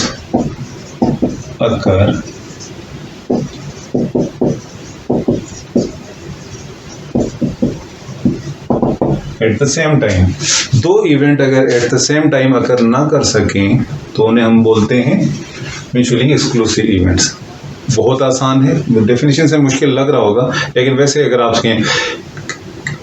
occur at the same time। दो इवेंट अगर at the same time occur ना कर सकें तो उन्हें हम बोलते हैं म्यूचुअली एक्सक्लूसिव इवेंट्स। बहुत आसान है, डेफिनेशन से मुश्किल लग रहा होगा, लेकिन वैसे अगर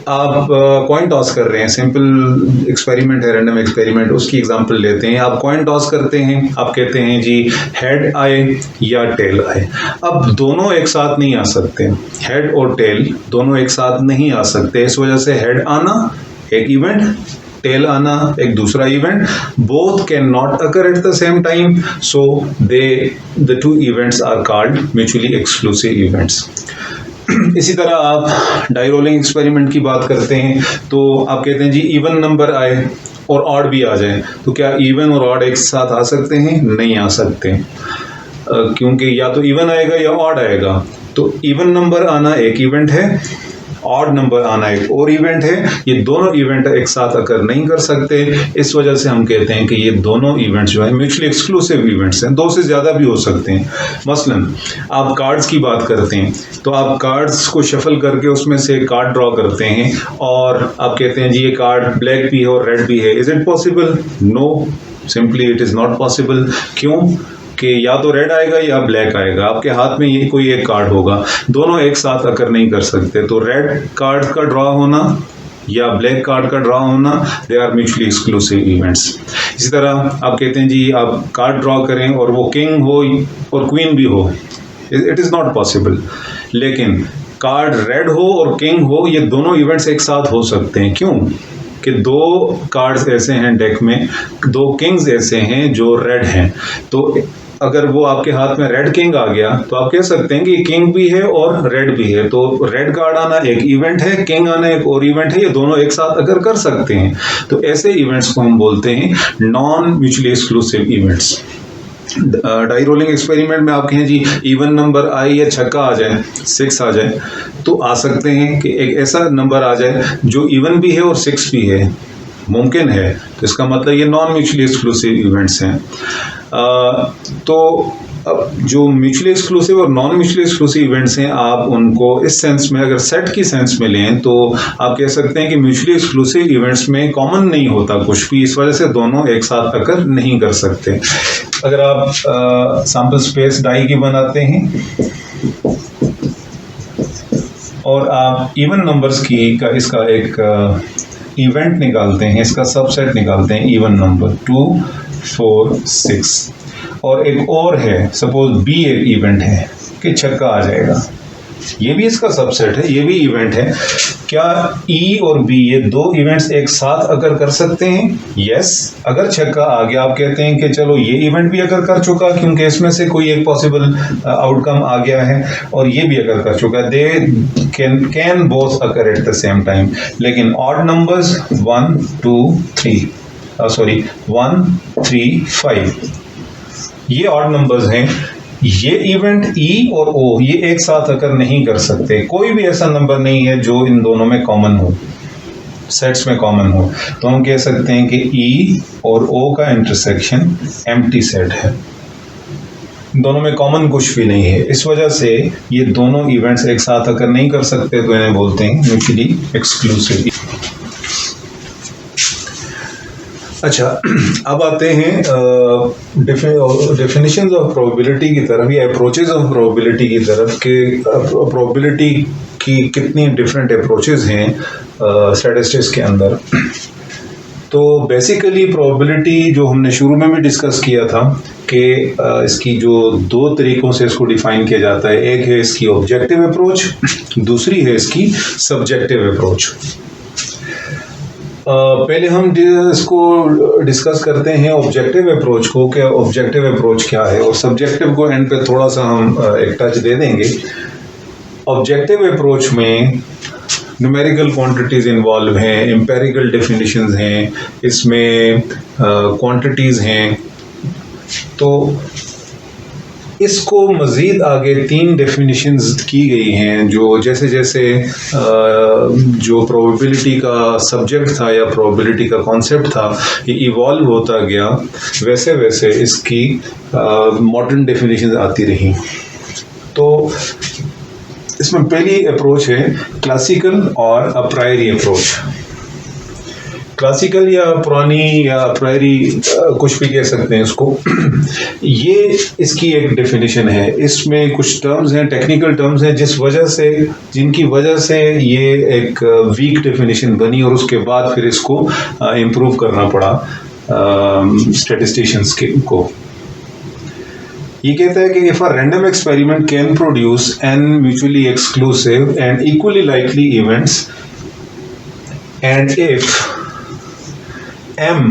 आप कॉइन टॉस कर रहे हैं, सिंपल एक्सपेरिमेंट है, रैंडम एक्सपेरिमेंट, उसकी एग्जांपल लेते हैं। आप कॉइन टॉस करते हैं, आप कहते हैं जी हेड आए या टेल आए। अब दोनों एक साथ नहीं आ सकते, हेड और टेल दोनों एक साथ नहीं आ सकते। इस वजह से हेड आना एक इवेंट, टेल आना एक दूसरा event, both can not occur at the same time, so the two events are called mutually exclusive events. इसी तरह आप डाई रोलिंग एक्सपेरिमेंट की बात करते हैं तो आप कहते हैं जी इवन नंबर आए और ऑड भी आ जाए, तो क्या इवन और ऑड एक साथ आ सकते हैं? नहीं आ सकते, क्योंकि या तो इवन आएगा या ऑड आएगा। तो इवन नंबर आना एक इवेंट है, ऑड नंबर आना एक और इवेंट है। ये दोनों इवेंट एक साथ अकर नहीं कर सकते, इस वजह से हम कहते हैं कि ये दोनों इवेंट्स जो है म्यूचुअली एक्सक्लूसिव इवेंट्स हैं। दो से ज़्यादा भी हो सकते हैं। मसलन आप कार्ड्स की बात करते हैं तो आप कार्ड्स को शफल करके उसमें से कार्ड ड्रॉ करते हैं और आप कहते हैं जी ये कार्ड ब्लैक भी है और रेड भी है। Is it possible? No, simply it is not possible. क्यों? कि या तो रेड आएगा या ब्लैक आएगा, आपके हाथ में ये कोई एक कार्ड होगा, दोनों एक साथ अकर नहीं कर सकते। तो रेड कार्ड का ड्रॉ होना या ब्लैक कार्ड का ड्रॉ होना, they are mutually exclusive events. इसी तरह आप कहते हैं जी आप कार्ड ड्रॉ करें और वो किंग हो और क्वीन भी हो, इट इज़ नॉट पॉसिबल। लेकिन कार्ड रेड हो और किंग हो, ये दोनों इवेंट्स एक साथ हो सकते हैं। क्यों? कि दो कार्ड्स ऐसे हैं डेक में, दो किंग्स ऐसे हैं जो रेड हैं, तो अगर वो आपके हाथ में रेड किंग आ गया तो आप कह सकते हैं कि किंग भी है और रेड भी है, तो रेड कार्ड आना एक इवेंट है, किंग आना एक और इवेंट है, ये दोनों एक साथ अगर कर सकते हैं तो ऐसे इवेंट्स को हम बोलते हैं non mutually exclusive events. Die rolling experiment में आप कहें जी इवन नंबर आए या छक्का आ जाए, 6 आ जाए, तो आ सकते हैं कि एक ऐसा नंबर आ जाए जो इवन भी है और 6 भी है, मुमकिन है, तो इसका मतलब ये नॉन म्यूचुअली एक्सक्लूसिव इवेंट्स हैं। तो अब जो म्यूचुअली एक्सक्लूसिव और नॉन म्यूचुअली एक्सक्लूसिव इवेंट्स हैं, आप उनको इस सेंस में, अगर सेट की सेंस में लें तो आप कह सकते हैं कि म्यूचुअली एक्सक्लूसिव इवेंट्स में कॉमन नहीं होता कुछ भी, इस वजह से दोनों एक साथ अकर नहीं कर सकते। अगर आप सैंपल स्पेस डाई की बनाते हैं और आप इवन नंबर्स की का इसका एक इवेंट निकालते हैं, इसका सबसेट निकालते हैं, इवन नंबर 2, 4, 6, और एक और है, सपोज बी एक इवेंट है कि छक्का आ जाएगा, ये भी इसका सबसेट है, ये भी इवेंट है। क्या ई और बी ये दो इवेंट्स एक साथ अगर कर सकते हैं? यस। अगर छक्का आ गया, आप कहते हैं कि चलो ये इवेंट भी अगर कर चुका क्योंकि इसमें से कोई एक पॉसिबल आउटकम आ गया है, और ये भी अगर कर चुका है, they can both occur at the same time. लेकिन ऑड नंबर्स 1, 2, 3 1, 3, 5 ये ऑड नंबर्स हैं, ये इवेंट ई और ओ ये एक साथ अगर नहीं कर सकते, कोई भी ऐसा नंबर नहीं है जो इन दोनों में कॉमन हो, सेट्स में कॉमन हो, तो हम कह सकते हैं कि ई और ओ का इंटरसेक्शन एम्प्टी सेट है, दोनों में कॉमन कुछ भी नहीं है। इस वजह से ये दोनों इवेंट्स एक साथ अगर नहीं कर सकते तो इन्हें बोलते हैं म्यूचुअली एक्सक्लूसिव। अच्छा, अब आते हैं डेफिनेशंस ऑफ प्रोबेबिलिटी की तरफ या अप्रोचेस ऑफ प्रोबेबिलिटी की तरफ कि प्रोबेबिलिटी की कितनी डिफरेंट अप्रोचेस हैं स्टैटिस्टिक्स के अंदर। तो बेसिकली प्रोबेबिलिटी जो हमने शुरू में भी डिस्कस किया था कि इसकी जो दो तरीकों से इसको डिफाइन किया जाता है, एक है इसकी ऑब्जेक्टिव अप्रोच, दूसरी है इसकी सब्जेक्टिव अप्रोच। पहले हम इसको डिस्कस करते हैं ऑब्जेक्टिव अप्रोच को, कि ऑब्जेक्टिव अप्रोच क्या है, और सब्जेक्टिव को एंड पे थोड़ा सा हम एक टच दे देंगे। ऑब्जेक्टिव अप्रोच में न्यूमेरिकल क्वांटिटीज़ इन्वॉल्व हैं, एम्पेरिकल डेफिनेशंस हैं, इसमें क्वांटिटीज़ हैं, तो इसको मज़ीद आगे 3 डेफिनेशंस की गई हैं, जो जैसे जैसे जो प्रोबेबिलिटी का सब्जेक्ट था या प्रोबेबिलिटी का कॉन्सेप्ट था ये इवॉल्व होता गया, वैसे वैसे इसकी मॉडर्न डेफिनेशंस आती रही। तो इसमें पहली अप्रोच है क्लासिकल और अप्रायरी अप्रोच। क्लासिकल या पुरानी या अप्रायरी कुछ भी कह सकते हैं इसको। ये इसकी एक डेफिनेशन है, इसमें कुछ टर्म्स हैं, टेक्निकल टर्म्स हैं, जिनकी वजह से ये एक वीक डेफिनेशन बनी, और उसके बाद फिर इसको इम्प्रूव करना पड़ा स्टैटिस्टिशियंस को। ये कहता है कि if a random experiment can produce an mutually exclusive and equally likely events, and if M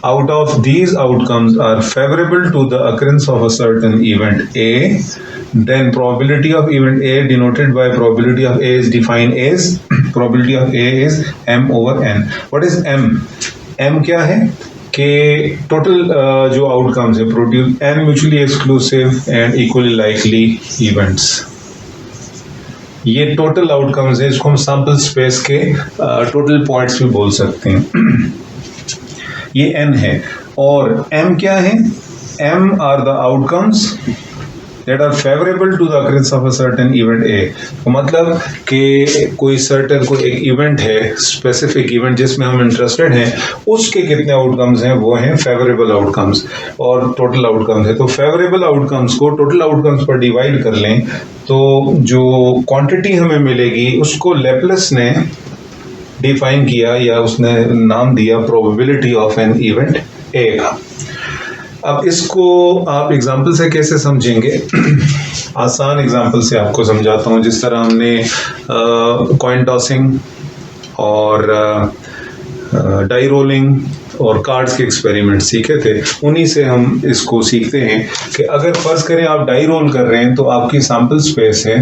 out of these outcomes are favorable to the occurrence of a certain event A, then probability of event A denoted by probability of A is defined as probability of A is M over N. What is M? M क्या है कि टोटल जो आउटकम्स है produce N mutually exclusive and equally likely events, ये टोटल आउटकम्स है, इसको हम सैंपल स्पेस के टोटल पॉइंट्स भी बोल सकते हैं। ये n है, और m क्या है? m are the outcomes that are favourable to the occurrence of a certain event A। तो मतलब कि कोई एक इवेंट है, स्पेसिफिक इवेंट जिसमें हम इंटरेस्टेड हैं, उसके कितने आउटकम्स हैं, वो हैं फेवरेबल आउटकम्स और टोटल आउटकम्स है। तो फेवरेबल आउटकम्स को टोटल आउटकम्स पर डिवाइड कर लें तो जो क्वांटिटी हमें मिलेगी उसको लेप्लेस ने डिफाइन किया या उसने नाम दिया probability of an event A का। अब इसको आप एग्जाम्पल से कैसे समझेंगे? आसान एग्जाम्पल से आपको समझाता हूँ। जिस तरह हमने कॉइन टॉसिंग और डाई रोलिंग और कार्ड्स के एक्सपेरिमेंट सीखे थे, उन्हीं से हम इसको सीखते हैं कि अगर फर्ज करें आप डाई रोल कर रहे हैं तो आपकी सैंपल स्पेस है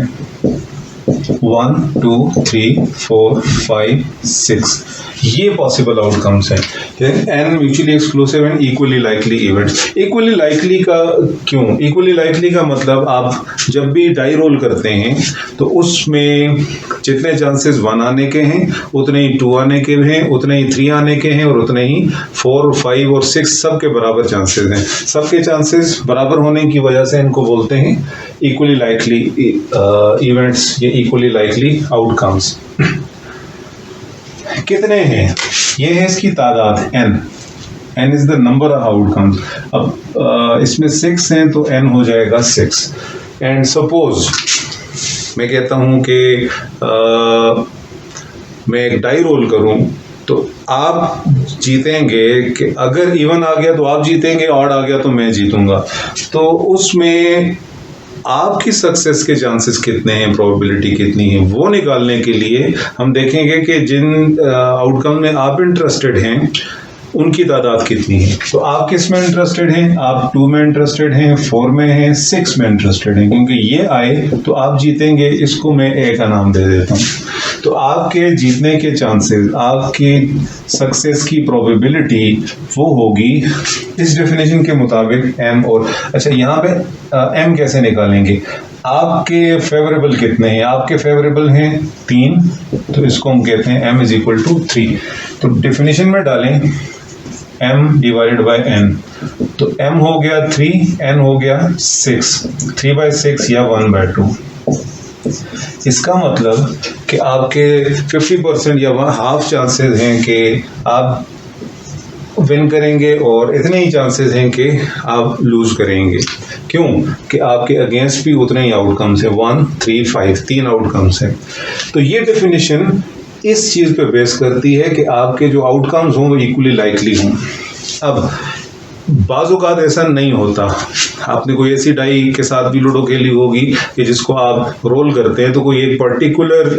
1 2 3 4 5 6, ये पॉसिबल आउटकम्स हैं। An mutually exclusive and equally likely events. Equally likely का क्यों? इक्वली लाइकली का मतलब आप जब भी डाई रोल करते हैं तो उसमें जितने चांसेस 1 आने के हैं उतने ही 2 आने के हैं, उतने ही 3 आने के हैं और उतने ही 4 5 और 6 सबके बराबर चांसेस हैं। सबके चांसेस बराबर होने की वजह से इनको बोलते हैं इक्वली लाइकली इवेंट्स या इक्वली लाइकली आउटकम्स। कितने हैं? ये है इसकी तादाद n is the number of outcomes. अब इसमें 6 हैं तो n हो जाएगा 6। एंड सपोज मैं कहता हूं कि मैं एक डाई रोल करूं तो आप जीतेंगे कि अगर इवन आ गया तो आप जीतेंगे, ऑड आ गया तो मैं जीतूंगा। तो उसमें आपकी सक्सेस के चांसेस कितने हैं, प्रोबेबिलिटी कितनी है, वो निकालने के लिए हम देखेंगे कि जिन आउटकम में आप इंटरेस्टेड हैं उनकी तादाद कितनी है। तो आप किस में इंटरेस्टेड हैं? आप 2 में इंटरेस्टेड हैं, 4 में हैं, 6 में इंटरेस्टेड हैं, क्योंकि ये आए तो आप जीतेंगे। इसको मैं ए का नाम दे देता हूँ। तो आपके जीतने के चांसेस, आपकी सक्सेस की प्रोबेबिलिटी वो होगी इस डेफिनेशन के मुताबिक m। और अच्छा, यहाँ पे m कैसे निकालेंगे? आपके फेवरेबल कितने हैं? आपके फेवरेबल हैं 3, तो इसको हम कहते हैं m = 3। तो डेफिनेशन में डालें m डिवाइडेड बाय n, तो m हो गया 3, n हो गया 6, 3/6 या 1/2। इसका मतलब कि आपके 50% या हाफ चांसेस हैं कि आप विन करेंगे और इतने ही चांसेस हैं कि आप लूज करेंगे। क्यों? कि आपके अगेंस्ट भी उतने ही आउटकम्स हैं, 1 3 5, 3 आउटकम्स हैं। तो ये डेफिनेशन इस चीज़ पे बेस करती है कि आपके जो आउटकम्स हों वो इक्वली लाइकली हों। अब बाज़ औक़ात ऐसा नहीं होता। आपने कोई ऐसी डाई के साथ भी लूडो खेली होगी कि जिसको आप रोल करते हैं तो कोई एक पर्टिकुलर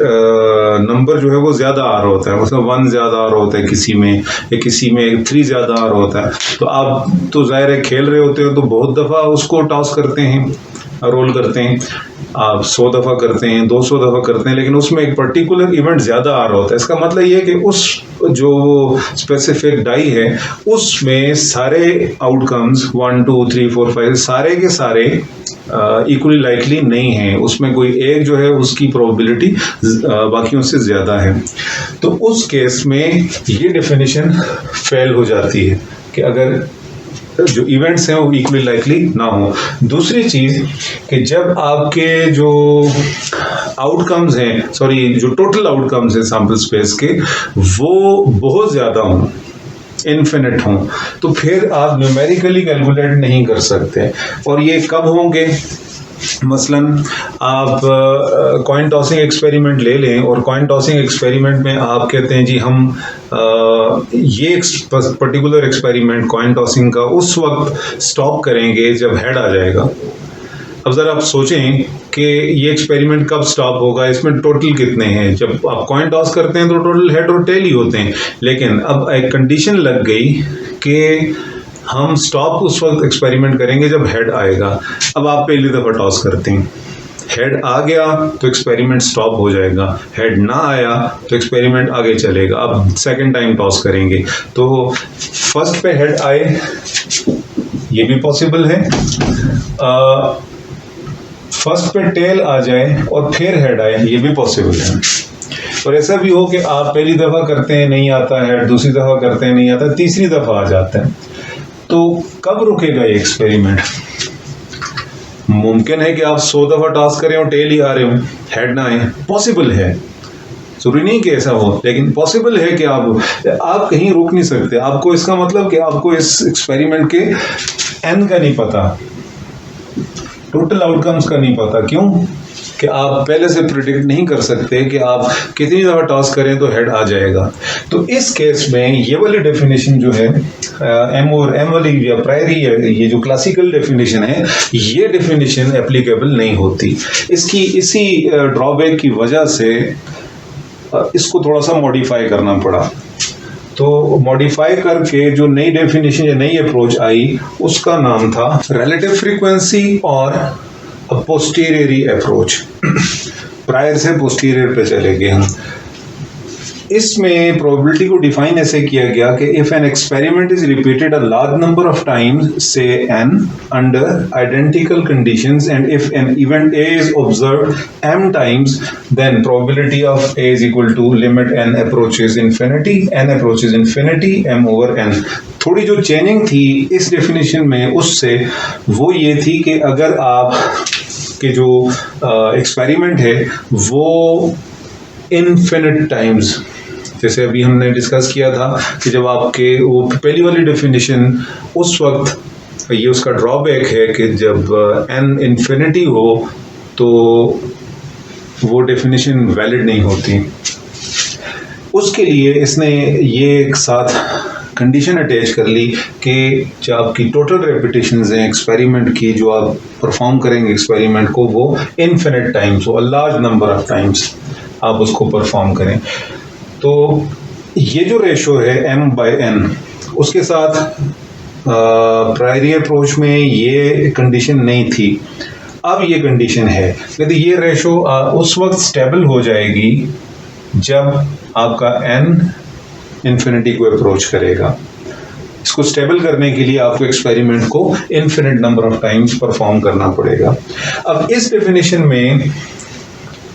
नंबर जो है वो ज़्यादा आ रहा होता है, मतलब 1 ज़्यादा आ रहा होता है किसी में, या किसी में 3 ज़्यादा आ रहा होता है। तो आप तो ज़ाहिर है खेल रहे होते हो तो बहुत दफ़ा उसको टॉस करते हैं, रोल करते हैं। आप 100 दफ़ा करते हैं, 200 दफ़ा करते हैं, लेकिन उसमें एक पर्टिकुलर इवेंट ज़्यादा आ रहा होता है। इसका मतलब ये है कि उस जो स्पेसिफिक डाई है उसमें सारे आउटकम्स 1 2 3 4 5 सारे के सारे इक्वली लाइकली नहीं है। उसमें कोई एक जो है उसकी प्रोबेबिलिटी बाकियों से ज़्यादा है। तो उस केस में ये डेफिनेशन फेल हो जाती है कि अगर जो इवेंट्स हैं वो इक्वली लाइकली ना हो। दूसरी चीज़ कि जब आपके जो आउटकम्स हैं, जो टोटल आउटकम्स हैं सैंपल स्पेस के, वो बहुत ज़्यादा हों, इन्फिनिट हों, तो फिर आप न्यूमेरिकली कैलकुलेट नहीं कर सकते। और ये कब होंगे? मसलन आप कॉइन टॉसिंग एक्सपेरिमेंट ले लें और कॉइन टॉसिंग एक्सपेरिमेंट में आप कहते हैं जी हम ये पर्टिकुलर एक्सपेरिमेंट कॉइन टॉसिंग का उस वक्त स्टॉप करेंगे जब हेड आ जाएगा। अब ज़रा आप सोचें कि ये एक्सपेरिमेंट कब स्टॉप होगा, इसमें टोटल कितने हैं। जब आप कॉइन टॉस करते हैं तो टोटल हेड और टेल ही होते हैं, लेकिन अब एक कंडीशन लग गई कि हम स्टॉप उस वक्त एक्सपेरिमेंट करेंगे जब हेड आएगा। अब आप पहली दफ़ा टॉस करते हैं, हेड आ गया तो एक्सपेरिमेंट स्टॉप हो जाएगा, हेड ना आया तो एक्सपेरिमेंट आगे चलेगा। अब सेकंड टाइम टॉस करेंगे तो फर्स्ट पे हेड आए, ये भी पॉसिबल है। फर्स्ट पे टेल आ जाए और फिर हेड आए, ये भी पॉसिबल है। और ऐसा भी हो कि आप पहली दफ़ा करते हैं नहीं आता है, दूसरी दफ़ा करते हैं नहीं आता, तीसरी दफ़ा आ जाता है। तो कब रुकेगा ये एक्सपेरिमेंट? मुमकिन है कि आप 100 दफ़ा टॉस करें और टेल ही आ रहे हो, हेड ना आए, पॉसिबल है। जरूरी नहीं कि ऐसा हो, लेकिन पॉसिबल है कि आप कहीं रोक नहीं सकते। आपको इसका मतलब कि आपको इस एक्सपेरिमेंट के एन का नहीं पता, टोटल आउटकम्स का नहीं पता। क्यों? कि आप पहले से प्रिडिक्ट नहीं कर सकते कि आप कितनी दफ़ा टॉस करें तो हेड आ जाएगा। तो इस केस में ये वाली डेफिनेशन जो है एम और एम वाली या प्रायरी, ये जो क्लासिकल डेफिनेशन है, ये डेफिनेशन एप्लीकेबल नहीं होती। इसकी इसी ड्रॉबैक की वजह से इसको थोड़ा सा मॉडिफाई करना पड़ा। तो मॉडिफाई करके जो नई डेफिनेशन या नई अप्रोच आई उसका नाम था रिलेटिव फ्रीक्वेंसी और पोस्टीरियरी अप्रोच। प्रायर से पोस्टीरियर पे चले गए हम। इसमें प्रोबेबिलिटी को डिफाइन ऐसे किया गया कि if an experiment is repeated a large number of times, से n, under identical conditions, and if an event A is observed m times, then probability of A is equal to limit n approaches infinity m over n। थोड़ी जो चेंजिंग थी इस डेफिनेशन में उससे, वो ये थी कि अगर आप के जो एक्सपेरिमेंट है वो इनफिनिट टाइम्स, जैसे अभी हमने डिस्कस किया था कि जब आपके वो पहली वाली डेफिनेशन, उस वक्त ये उसका ड्रॉबैक है कि जब n इन्फिनिटी हो तो वो डेफिनेशन वैलिड नहीं होती। उसके लिए इसने ये एक साथ कंडीशन अटैच कर ली कि जो आपकी टोटल रेपिटेशंस हैं एक्सपेरिमेंट की, जो आप परफॉर्म करेंगे एक्सपेरिमेंट को, वो इनफिनिट टाइम्स हो, लार्ज नंबर ऑफ टाइम्स आप उसको परफॉर्म करें। तो ये जो रेशो है m/n, उसके साथ प्रायरी अप्रोच में ये कंडीशन नहीं थी, अब ये कंडीशन है। यदि ये रेशो उस वक्त स्टेबल हो जाएगी जब आपका n इन्फिनिटी को अप्रोच करेगा। इसको स्टेबल करने के लिए आपको एक्सपेरिमेंट को infinite number of times perform करना पड़ेगा। अब इस डेफिनेशन में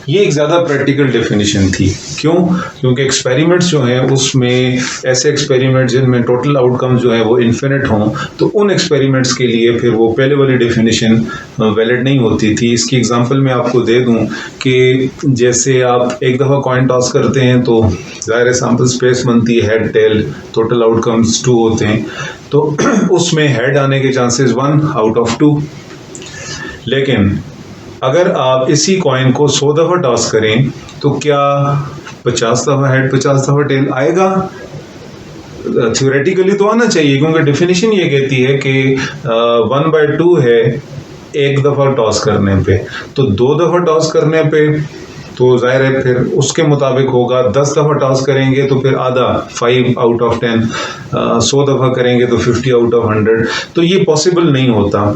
ये एक ज़्यादा प्रैक्टिकल डेफिनेशन थी। क्यों? क्योंकि एक्सपेरिमेंट्स जो हैं उसमें ऐसे एक्सपेरिमेंट जिनमें टोटल आउटकम जो है वो इन्फिनिट हों, तो उन एक्सपेरिमेंट्स के लिए फिर वो पहले वाली डेफिनेशन वैलिड नहीं होती थी। इसकी एग्जांपल मैं आपको दे दूं कि जैसे आप एक दफ़ा कॉइन टॉस करते हैं तो ज़ाहिर सैम्पल स्पेस बनती है, हेड टेल, टोटल आउटकम्स 2 होते हैं, तो उसमें हेड आने के चांसेस 1 आउट ऑफ 2। लेकिन अगर आप इसी कॉइन को 100 दफ़ा टॉस करें तो क्या 50 दफ़ा हेड 50 दफ़ा टेल आएगा? थ्योरेटिकली तो आना चाहिए, क्योंकि डेफिनेशन ये कहती है कि 1/2 है एक दफ़ा टॉस करने पे, तो 2 दफ़ा टॉस करने पे तो जाहिर है फिर उसके मुताबिक होगा। 10 दफ़ा टॉस करेंगे तो फिर आधा 5 आउट ऑफ 10, 100 दफ़ा करेंगे तो 50 आउट ऑफ 100। तो ये पॉसिबल नहीं होता,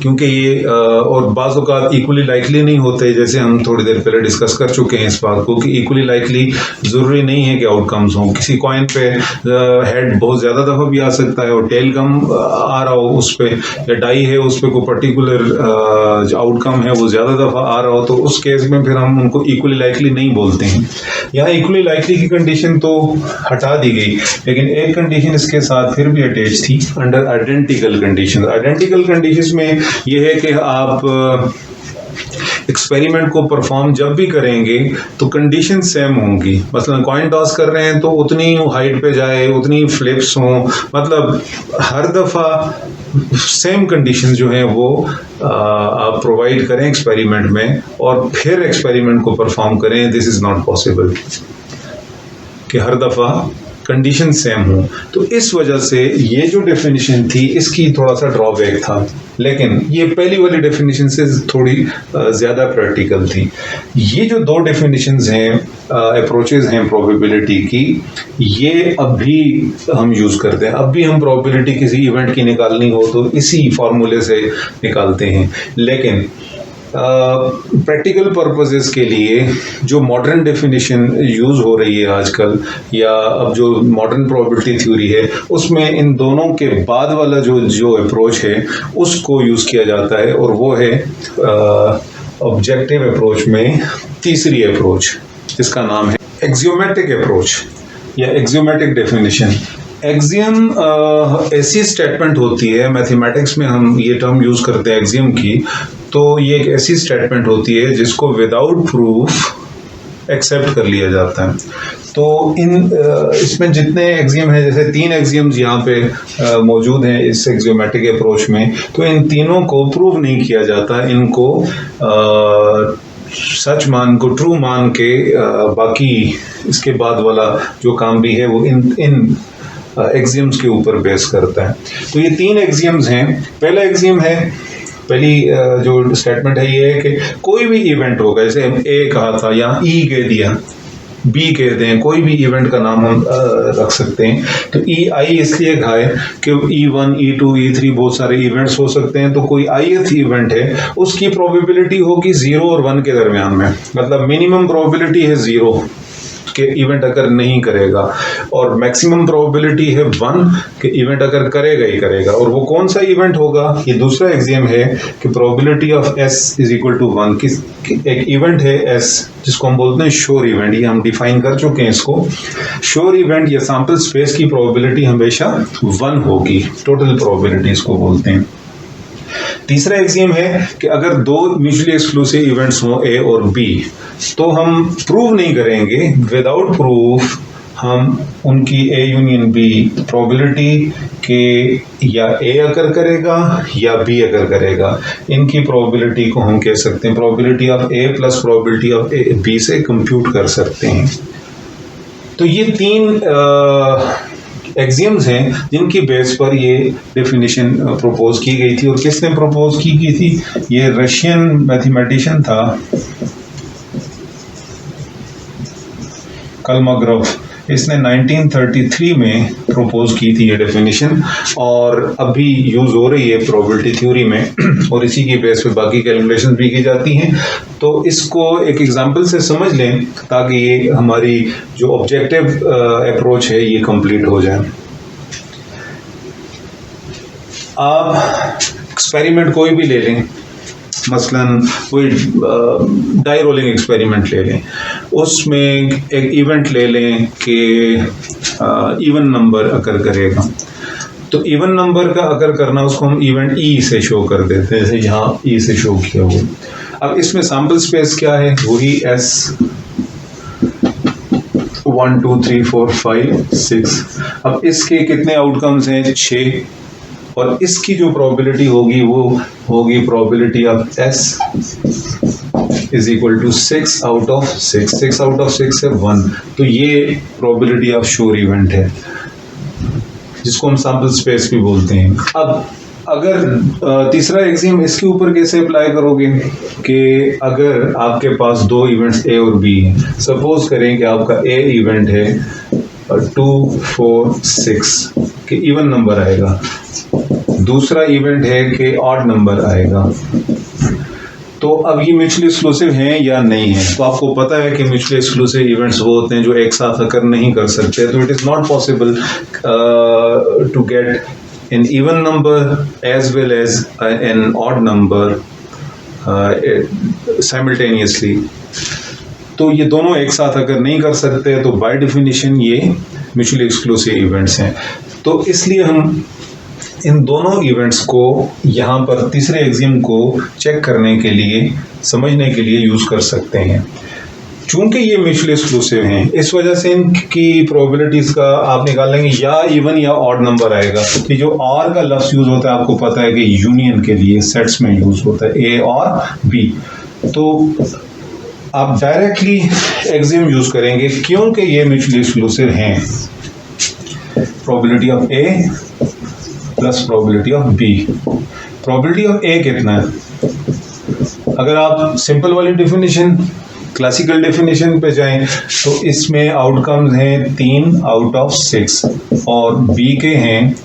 क्योंकि ये और बाज़ औक़ात इक्वली लाइकली नहीं होते, जैसे हम थोड़ी देर पहले डिस्कस कर चुके हैं इस बात को कि इक्वली लाइकली ज़रूरी नहीं है कि आउटकम्स हों। किसी कॉइन पे हेड बहुत ज़्यादा दफ़ा भी आ सकता है और टेल कम आ रहा हो उस पर, या डाई है उस पर कोई पर्टिकुलर जो आउटकम है वो ज़्यादा दफ़ा आ रहा हो, तो उस केस में फिर हम उनको इक्वली लाइकली नहीं बोलते हैं। यहाँ इक्वली लाइकली की कंडीशन तो हटा दी गई, लेकिन एक कंडीशन इसके साथ फिर भी अटैच थी, under identical condition. Identical condition में ये है कि आप एक्सपेरिमेंट को परफॉर्म जब भी करेंगे तो कंडीशन सेम होंगी। मसलन कॉइन टॉस कर रहे हैं तो उतनी हाइट पे जाए, उतनी फ्लिप्स हों, मतलब हर दफ़ा सेम कंडीशन जो है वो आप प्रोवाइड करें एक्सपेरिमेंट में और फिर एक्सपेरिमेंट को परफॉर्म करें। दिस इज़ नॉट पॉसिबल कि हर दफ़ा कंडीशन सेम हो। तो इस वजह से ये जो डेफिनेशन थी इसकी थोड़ा सा ड्रॉबैक था, लेकिन ये पहली वाली डेफिनेशन से थोड़ी ज़्यादा प्रैक्टिकल थी। ये जो 2 डेफिनेशंस हैं, अप्रोचेस हैं प्रोबेबिलिटी की, ये अब भी हम यूज़ करते हैं। अब भी हम प्रोबेबिलिटी किसी इवेंट की निकालनी हो तो इसी फार्मूले से निकालते हैं, लेकिन प्रैक्टिकल पर्पसेस के लिए जो मॉडर्न डेफिनेशन यूज़ हो रही है आजकल, या अब जो मॉडर्न प्रोबेबिलिटी थ्योरी है, उसमें इन दोनों के बाद वाला जो अप्रोच है उसको यूज़ किया जाता है, और वो है ऑब्जेक्टिव अप्रोच में तीसरी अप्रोच, जिसका नाम है एक्सियोमेट्रिक अप्रोच या एक्सियोमेट्रिक डेफिनेशन। एक्सियम ऐसी स्टेटमेंट होती है, मैथमेटिक्स में हम ये टर्म यूज़ करते हैं एक्सियम की, तो ये एक ऐसी स्टेटमेंट होती है जिसको विदाउट प्रूफ एक्सेप्ट कर लिया जाता है। तो इसमें जितने एक्सियम हैं, जैसे 3 एक्सियम्स यहाँ पे मौजूद हैं इस एक्सियोमेट्रिक अप्रोच में, तो इन तीनों को प्रूव नहीं किया जाता, इनको सच मान को ट्रू मान के बाकी इसके बाद वाला जो काम भी है वो इन एक्सियम्स के ऊपर बेस करता है। तो ये 3 एक्सियम्स हैं। पहला एक्सियम है, पहली जो स्टेटमेंट है ये है कि कोई भी इवेंट होगा, जैसे हम ए कहा था या ई कह दिया, बी कहते हैं, कोई भी इवेंट का नाम हम रख सकते हैं। तो आई इसलिए कहा है कि E1, E2, E3 बहुत सारे इवेंट्स हो सकते हैं। तो कोई ith इवेंट है उसकी प्रोबेबिलिटी होगी 0 और 1 के दरमियान में, मतलब मिनिमम प्रोबेबिलिटी है 0 कि इवेंट अगर नहीं करेगा और मैक्सिमम प्रोबेबिलिटी है 1 कि इवेंट अगर करेगा ही करेगा। और वो कौन सा इवेंट होगा, ये दूसरा एग्जाम है कि probability of S is equal to 1। एक इवेंट है S जिसको हम बोलते हैं श्योर इवेंट, ये हम डिफाइन कर चुके हैं इसको। श्योर इवेंट या सैंपल स्पेस की प्रोबेबिलिटी हमेशा 1 होगी, टोटल प्रोबेबिलिटी इसको बोलते हैं। तीसरा एक्सियम है कि अगर 2 म्यूचुअली एक्सक्लूसिव इवेंट्स हों A और B, तो हम प्रूव नहीं करेंगे, विदाउट प्रूफ हम उनकी A यूनियन B प्रोबेबिलिटी के या A अगर करेगा या B अगर करेगा, इनकी प्रोबेबिलिटी को हम कह सकते हैं probability of A plus probability of B से कंप्यूट कर सकते हैं। तो ये 3 एक्सियम्स हैं जिनकी बेस पर ये डेफिनेशन प्रपोज की गई थी। और किसने प्रपोज की गई थी, ये रशियन मैथमेटिशियन था कलमोग्रोव। इसने 1933 में प्रपोज की थी ये डेफिनेशन और अभी यूज हो रही है प्रोबेबिलिटी थ्योरी में और इसी की बेस पे बाकी कैलकुलेशन भी की जाती हैं। तो इसको एक एग्जांपल से समझ लें ताकि ये हमारी जो ऑब्जेक्टिव अप्रोच है ये कंप्लीट हो जाए। आप एक्सपेरिमेंट कोई भी ले लें, मसलन कोई डाई रोलिंग एक्सपेरिमेंट ले लें, उसमें एक इवेंट ले लें कि इवन नंबर अगर करेगा। तो इवन नंबर का अगर करना उसको हम इवेंट ई से शो कर देते हैं, जैसे यहाँ ई से शो किया हुआ। अब इसमें सैंपल स्पेस क्या है, वही S 1 2 3 4 5 6। अब इसके कितने आउटकम्स हैं, 6। और इसकी जो प्रोबेबिलिटी होगी वो होगी probability of S is equal to 6 out of 6। 6 out of 6 है 1। तो ये प्रोबेबिलिटी ऑफ श्योर इवेंट है जिसको हम सैंपल स्पेस भी बोलते हैं। अब अगर तीसरा एक्सियम इसके ऊपर कैसे अप्लाई करोगे कि अगर आपके पास 2 इवेंट्स A और B हैं, सपोज करें कि आपका A इवेंट है 2 4 6 कि इवन नंबर आएगा, दूसरा इवेंट है कि ऑड नंबर आएगा। तो अब ये म्यूचुअली एक्सक्लूसिव हैं या नहीं है। तो आपको पता है कि म्यूचुअली एक्सक्लूसिव इवेंट्स वो होते हैं जो एक साथ अकर नहीं कर सकते। तो it is not possible to get an even number as well as an odd number simultaneously. तो ये दोनों एक साथ अगर नहीं कर सकते तो बाय डेफिनेशन ये म्यूचुअली एक्सक्लूसिव इवेंट्स हैं। तो इसलिए हम इन दोनों इवेंट्स को यहाँ पर तीसरे एक्सियम को चेक करने के लिए, समझने के लिए यूज कर सकते हैं। चूंकि ये म्यूचुअली एक्सक्लूसिव हैं, इस वजह से इनकी प्रोबेबिलिटीज का आप निकालेंगे या इवन या ऑड नंबर आएगा। कि जो और का लफ्ज यूज होता है आपको पता है कि यूनियन के लिए सेट्स में यूज होता है, ए और बी। तो आप डायरेक्टली एक्सियम यूज करेंगे क्योंकि ये म्यूचुअली एक्सक्लूसिव हैं। Probability of A plus probability of B. Probability of A कितना है, अगर आप सिंपल वाली डेफिनेशन, क्लासिकल डेफिनेशन पे जाएं तो इसमें आउटकम्स हैं 3 आउट ऑफ 6 और बी के हैं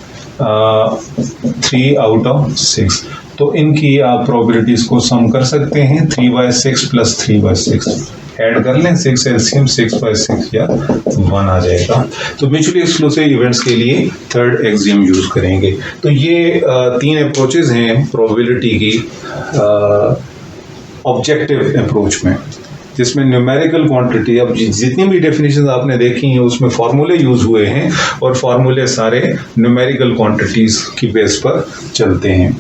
3 आउट ऑफ 6। तो इनकी आप प्रोबेबिलिटीज को सम कर सकते हैं। 3/6 प्लस 3/6 ऐड कर लें, 6 एलसीएम 6/6 या 1 आ जाएगा। तो म्यूचुअली एक्सक्लूसिव इवेंट्स के लिए थर्ड एक्सियम यूज करेंगे। तो ये 3 अप्रोचेज हैं प्रोबेबिलिटी की ऑब्जेक्टिव अप्रोच में, जिसमें न्यूमेरिकल क्वांटिटी, अब जितनी भी डेफिनेशन आपने देखी हैं उसमें फार्मूले यूज हुए हैं और फार्मूले सारे न्यूमेरिकल क्वांटिटीज की बेस पर चलते हैं।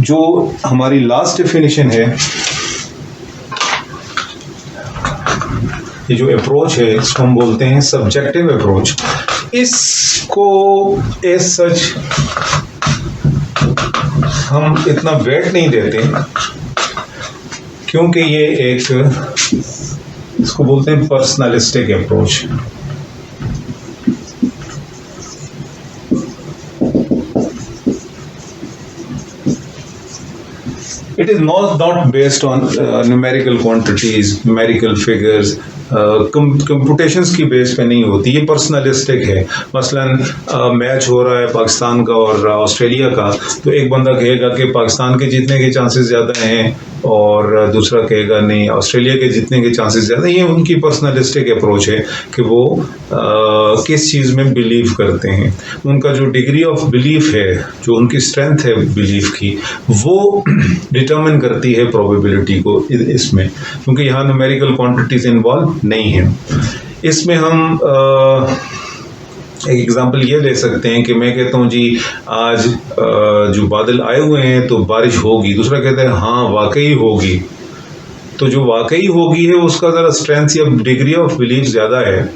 जो हमारी लास्ट डेफिनेशन है, ये जो अप्रोच है इसको हम बोलते हैं सब्जेक्टिव अप्रोच। इसको एज सच हम इतना वेट नहीं देते क्योंकि ये एक, इसको बोलते हैं personalistic approach. It is not based on numerical quantities, numerical figures, computations की बेस पे नहीं होती, ये पर्सनलिस्टिक है। मसलन मैच हो रहा है पाकिस्तान का और ऑस्ट्रेलिया का, तो एक बंदा कहेगा कि पाकिस्तान के जीतने के चांसेस ज़्यादा हैं और दूसरा कहेगा नहीं ऑस्ट्रेलिया के जीतने के चांसेस ज़्यादा। ये उनकी पर्सनलिस्टिक अप्रोच है कि वो किस चीज़ में बिलीव करते हैं। उनका जो डिग्री ऑफ बिलीफ है, जो उनकी स्ट्रेंथ है बिलीफ की, वो डिटरमिन करती है प्रोबेबिलिटी को इसमें, क्योंकि यहाँ न्यूमेरिकल क्वांटिटीज इन्वॉल्व नहीं है। इसमें हम एक एग्जांपल ये ले सकते हैं कि मैं कहता हूँ जी आज जो बादल आए हुए हैं तो बारिश होगी, दूसरा कहता है हाँ वाकई होगी। तो जो वाकई होगी है उसका ज़रा स्ट्रेंथ या डिग्री ऑफ बिलीफ ज़्यादा है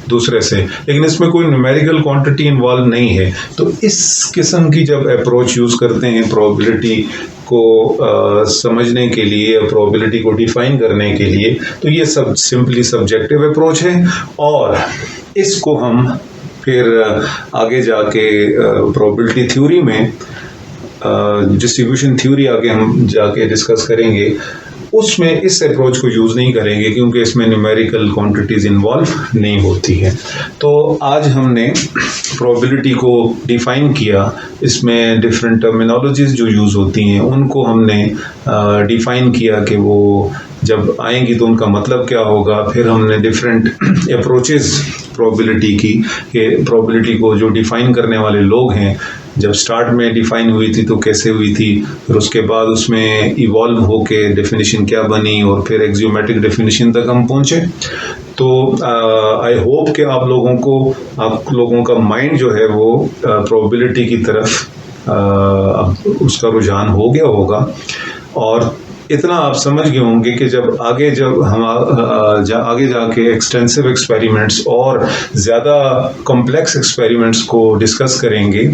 दूसरे से, लेकिन इसमें कोई न्यूमेरिकल क्वांटिटी इन्वॉल्व नहीं है। तो इस किस्म की जब अप्रोच यूज़ करते हैं प्रोबेबिलिटी को समझने के लिए, प्रोबेबिलिटी को डिफाइन करने के लिए, तो ये सब सिंपली सब्जेक्टिव अप्रोच है। और इसको हम फिर आगे जाके प्रोबेबिलिटी थ्योरी में, डिस्ट्रीब्यूशन थ्योरी आगे हम जाके डिस्कस करेंगे, उसमें इस अप्रोच को यूज़ नहीं करेंगे क्योंकि इसमें न्यूमेरिकल क्वांटिटीज़ इन्वॉल्व नहीं होती है। तो आज हमने प्रोबेबिलिटी को डिफ़ाइन किया, इसमें डिफरेंट टर्मिनोलॉजीज़ जो यूज़ होती हैं उनको हमने डिफ़ाइन किया कि वो जब आएंगी तो उनका मतलब क्या होगा। फिर हमने डिफरेंट अप्रोचेस प्रोबेबिलिटी की, कि प्रोबेबिलिटी को जो डिफ़ाइन करने वाले लोग हैं जब स्टार्ट में डिफ़ाइन हुई थी तो कैसे हुई थी, फिर उसके बाद उसमें इवॉल्व होके डेफिनेशन क्या बनी और फिर एक्सियोमेट्रिक डेफिनेशन तक हम पहुँचे। तो आई होप कि आप लोगों का माइंड जो है वो प्रोबेबिलिटी की तरफ उसका रुझान हो गया होगा, और इतना आप समझ गए होंगे कि जब हम आगे जाके एक्सटेंसिव एक्सपेरिमेंट्स और ज़्यादा कॉम्प्लेक्स एक्सपेरिमेंट्स को डिस्कस करेंगे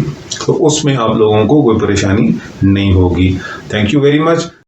तो उसमें आप लोगों को कोई परेशानी नहीं होगी। Thank you very much.